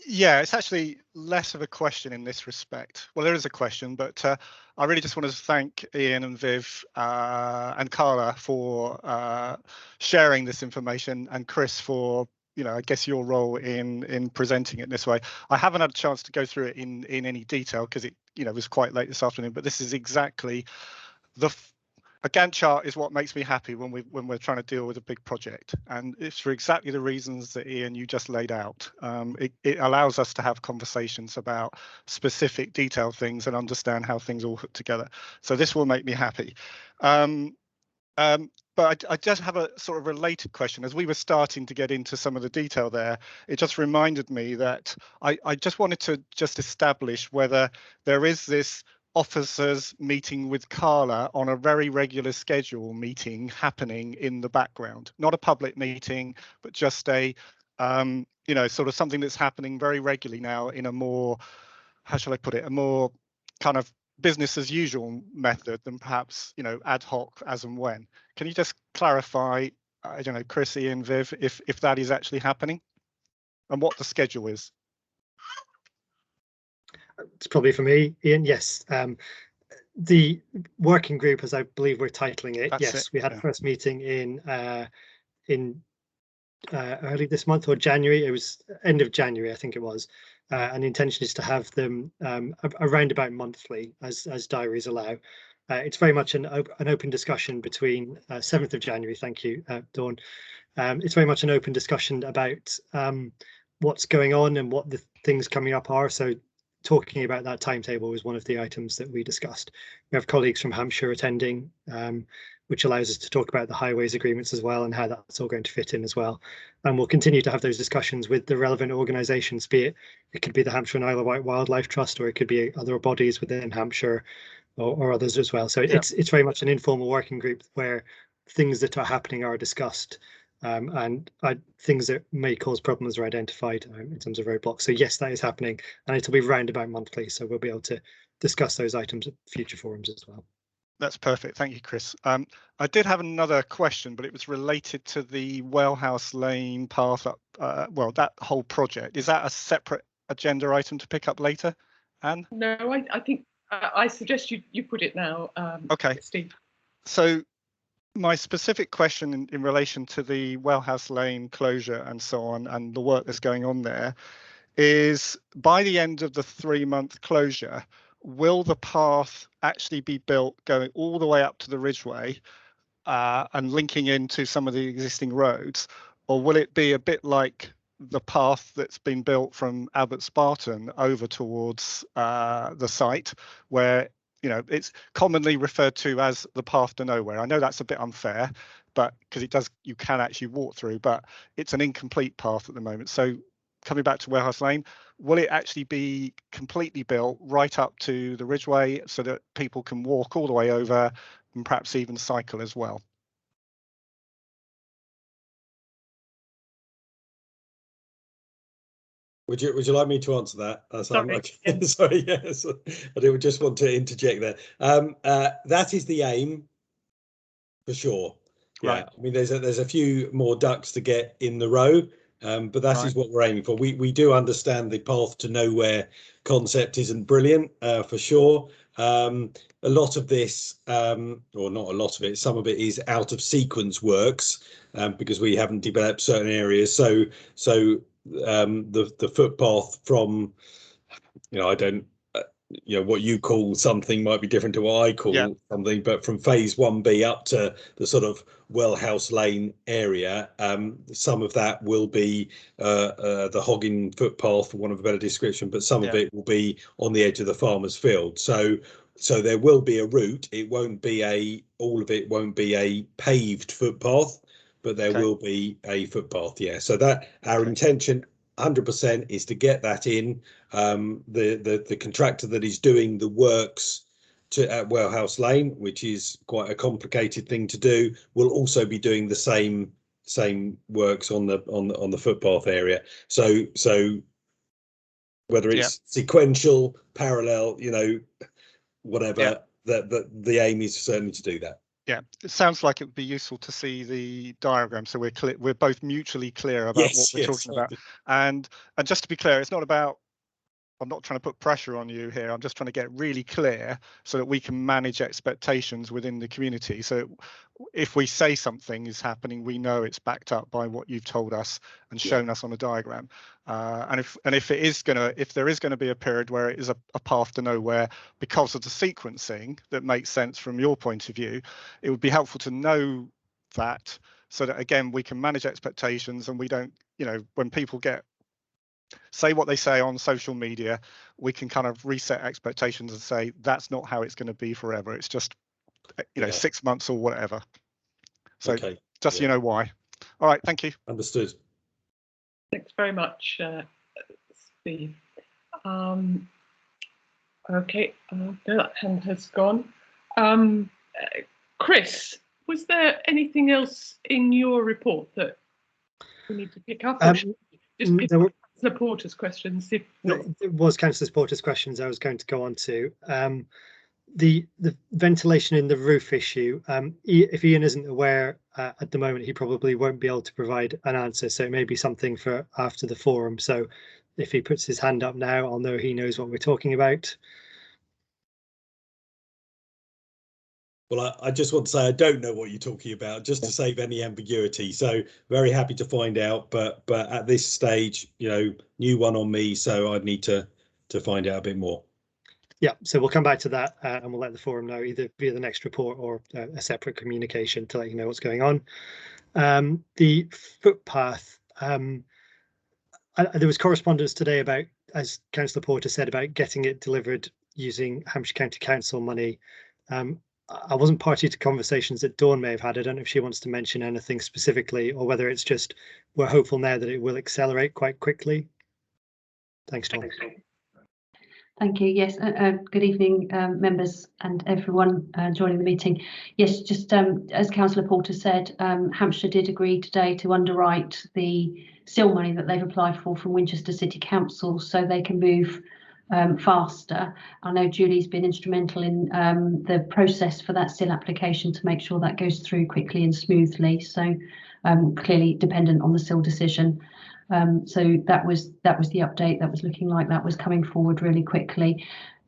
Yeah, it's actually less of a question in this respect. Well, there is a question, but I really just wanted to thank Ian and Viv and Carla for sharing this information, and Chris for I guess your role in presenting it in this way. I haven't had a chance to go through it in any detail because it was quite late this afternoon, but this is exactly a Gantt chart is what makes me happy when we're trying to deal with a big project, and it's for exactly the reasons that Ian you just laid out. It allows us to have conversations about specific detailed things and understand how things all hook together. So this will make me happy. But I just have a sort of related question. As we were starting to get into some of the detail there, it just reminded me that I just wanted to just establish whether there is this officers meeting with Carla on a very regular schedule meeting happening in the background, not a public meeting, but just a, sort of something that's happening very regularly now in a more, how shall I put it, a more kind of business as usual method than perhaps ad hoc as and when. Can you just clarify, I don't know, Chris, Ian, Viv, if that is actually happening and what the schedule is? It's probably for me, Ian. Yes, the working group, as I believe we're titling it. Yes, we had a first meeting in early this month or January. It was end of January, I think it was. And the intention is to have them around about monthly, as diaries allow. It's very much an open discussion between 7th of January. Thank you, Dawn. It's very much an open discussion about what's going on and what the things coming up are. So talking about that timetable was one of the items that we discussed. We have colleagues from Hampshire attending, which allows us to talk about the highways agreements as well and how that's all going to fit in as well. And we'll continue to have those discussions with the relevant organisations, be it could be the Hampshire and Isle of Wight Wildlife Trust, or it could be other bodies within Hampshire or others as well. So it's very much an informal working group where things that are happening are discussed, and things that may cause problems are identified in terms of roadblocks. So yes, that is happening, and it'll be round about monthly, so we'll be able to discuss those items at future forums as well. That's perfect. Thank you, Chris. I did have another question, but it was related to the Wellhouse Lane path up, well, that whole project. Is that a separate agenda item to pick up later, Anne? No, I think I suggest you put it now. Okay. Steve. So my specific question in relation to the Wellhouse Lane closure and so on, and the work that's going on there, is by the end of the 3-month closure, will the path actually be built going all the way up to the Ridgeway and linking into some of the existing roads, or will it be a bit like the path that's been built from Barton over towards the site, where it's commonly referred to as the path to nowhere? I know that's a bit unfair, but because you can actually walk through, but it's an incomplete path at the moment. So coming back to Wellhouse Lane, will it actually be completely built right up to the Ridgeway so that people can walk all the way over and perhaps even cycle as well? Would you like me to answer that? Sorry. Sorry, yes. I did just want to interject there. That is the aim, for sure. Yeah, right. I mean, there's a few more ducks to get in the row, but that is what we're aiming for. We do understand the path to nowhere concept isn't brilliant, for sure. A lot of this, or not a lot of it, some of it is out of sequence works, because we haven't developed certain areas. So the footpath from, I don't, what you call something might be different to what I call something, but from phase 1B up to the sort of Wellhouse Lane area, some of that will be the hogging footpath, for want of a better description, but some of it will be on the edge of the farmer's field. So there will be a route. It won't be all of it won't be a paved footpath, but there will be a footpath. Yeah. So that our intention 100% is to get that in. The contractor that is doing the works at Wellhouse Lane, which is quite a complicated thing to do, will also be doing the same works on the footpath area. So whether it's sequential, parallel, whatever, the aim is certainly to do that. Yeah, it sounds like it would be useful to see the diagram, so we're both mutually clear about what we're talking about. And just to be clear, it's not about I'm not trying to put pressure on you here. I'm just trying to get really clear so that we can manage expectations within the community. So if we say something is happening, we know it's backed up by what you've told us and shown us on a diagram. And if there is going to be a period where it is a path to nowhere because of the sequencing that makes sense from your point of view, it would be helpful to know that, so that again we can manage expectations and we don't, when people say what they say on social media, we can kind of reset expectations and say that's not how it's going to be forever. It's just 6 months or whatever. So okay, just so you know why. All right, thank you. Understood. Thanks very much, Steve. Okay, that hand has gone. Chris, was there anything else in your report that we need to pick up? Or just pick up the Porter's questions? If not. It was Councillor Porter's questions I was going to go on to. The ventilation in the roof issue, if Ian isn't aware at the moment, he probably won't be able to provide an answer, so it may be something for after the forum. So if he puts his hand up now, I'll know he knows what we're talking about. Well, I just want to say I don't know what you're talking about, just to save any ambiguity. So very happy to find out, but at this stage, new one on me, so I'd need to find out a bit more. Yeah, so we'll come back to that and we'll let the forum know either via the next report or a separate communication to let you know what's going on. The footpath, there was correspondence today about, as Councillor Porter said, about getting it delivered using Hampshire County Council money. I wasn't party to conversations that Dawn may have had. I don't know if she wants to mention anything specifically or whether it's just we're hopeful now that it will accelerate quite quickly. Thanks, Dawn. Thank you. Yes, good evening, members and everyone joining the meeting. Yes, just as Councillor Porter said, Hampshire did agree today to underwrite the SIL money that they've applied for from Winchester City Council so they can move faster. I know Julie's been instrumental in the process for that SIL application to make sure that goes through quickly and smoothly. So clearly dependent on the SIL decision. So that was the update. That was looking like that was coming forward really quickly.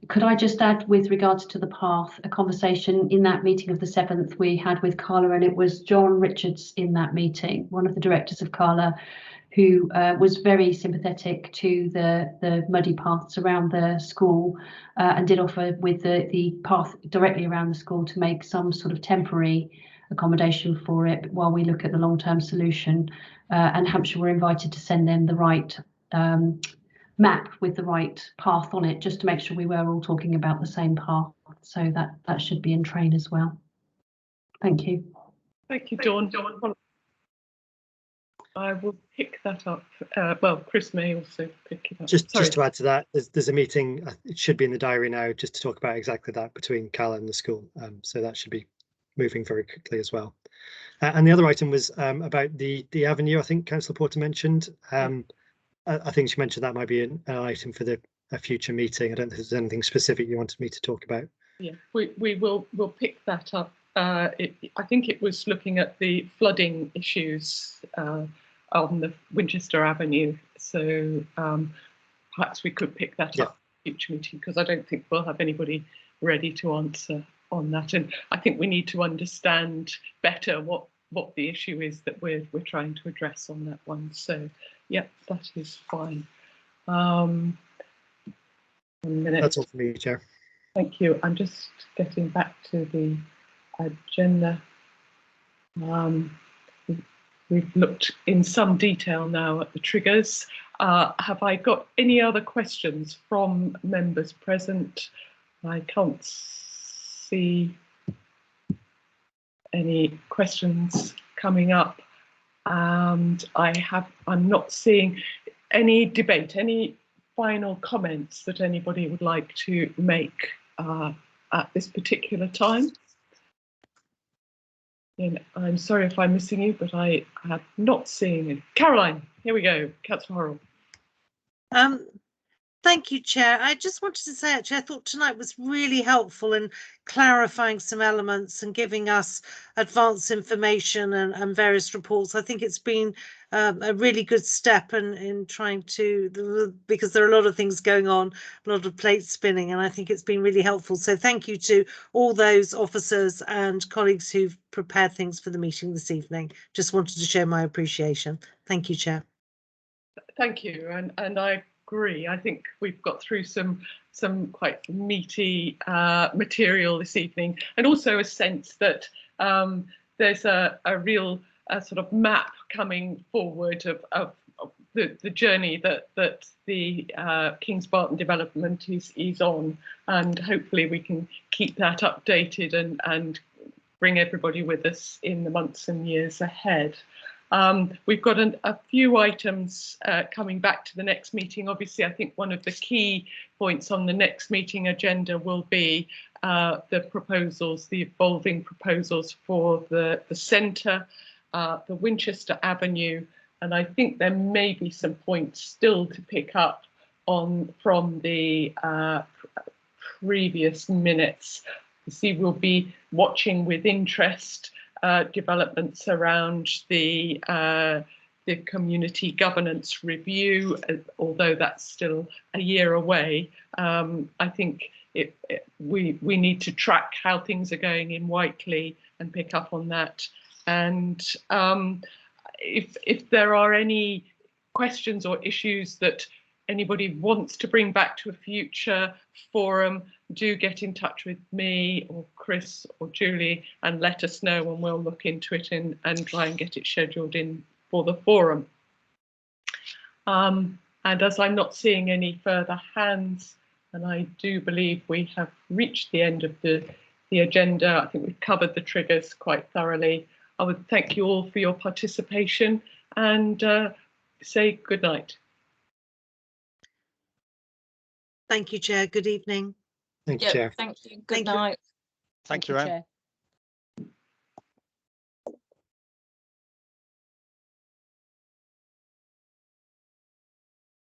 Could I just add, with regards to the path, a conversation in that meeting of the 7th we had with Carla, and it was John Richards in that meeting, one of the directors of Carla, who was very sympathetic to the muddy paths around the school and did offer with the path directly around the school to make some sort of temporary accommodation for it while we look at the long-term solution. And Hampshire were invited to send them the right map with the right path on it, just to make sure we were all talking about the same path. So that should be in train as well. Thank you. Thank you, Dawn. I will pick that up. Well, Chris may also pick it up. Just to add to that, there's a meeting, it should be in the diary now, just to talk about exactly that between Cala and the school. So that should be moving very quickly as well. And the other item was about the avenue. I think Councillor Porter mentioned. I think she mentioned that might be an item for a future meeting. I don't think there's anything specific you wanted me to talk about. Yeah, we'll pick that up. I think it was looking at the flooding issues on the Winchester Avenue. So perhaps we could pick that up in future meeting, because I don't think we'll have anybody ready to answer on that. And I think we need to understand better what the issue is that we're trying to address on that one. So yeah, that is fine. 1 minute. That's all for me, Chair. Thank you. I'm just getting back to the agenda. We've looked in some detail now at the triggers. Have I got any other questions from members present? I can't see any questions coming up, and I'm not seeing any debate, any final comments that anybody would like to make at this particular time. And I'm sorry if I'm missing you, but I am not seeing it. Caroline, here we go. Councillor Horrell. Thank you, Chair. I just wanted to say, actually, I thought tonight was really helpful in clarifying some elements and giving us advance information and various reports. I think it's been a really good step in trying to, because there are a lot of things going on, a lot of plates spinning, and I think it's been really helpful. So thank you to all those officers and colleagues who've prepared things for the meeting this evening. Just wanted to show my appreciation. Thank you, Chair. Thank you, and I agree. I think we've got through some quite meaty material this evening, and also a sense that there's a real sort of map coming forward of the journey that the Kings Barton development is on, and hopefully we can keep that updated and bring everybody with us in the months and years ahead. We've got a few items coming back to the next meeting. Obviously, I think one of the key points on the next meeting agenda will be the proposals, the evolving proposals for the centre, the Winchester Avenue, and I think there may be some points still to pick up on from the previous minutes. You see, we'll be watching with interest developments around the community governance review, although that's still a year away. I think we need to track how things are going in Whiteley and pick up on that. And if there are any questions or issues that anybody wants to bring back to a future forum, do get in touch with me or Chris or Julie and let us know, and we'll look into it and try and get it scheduled in for the forum. And as I'm not seeing any further hands, and I do believe we have reached the end of the agenda, I think we've covered the triggers quite thoroughly. I would thank you all for your participation and say good night. Thank you, Chair. Good evening. Thank you, Chair. Thank you. Good night. Thank you, Anne. Chair.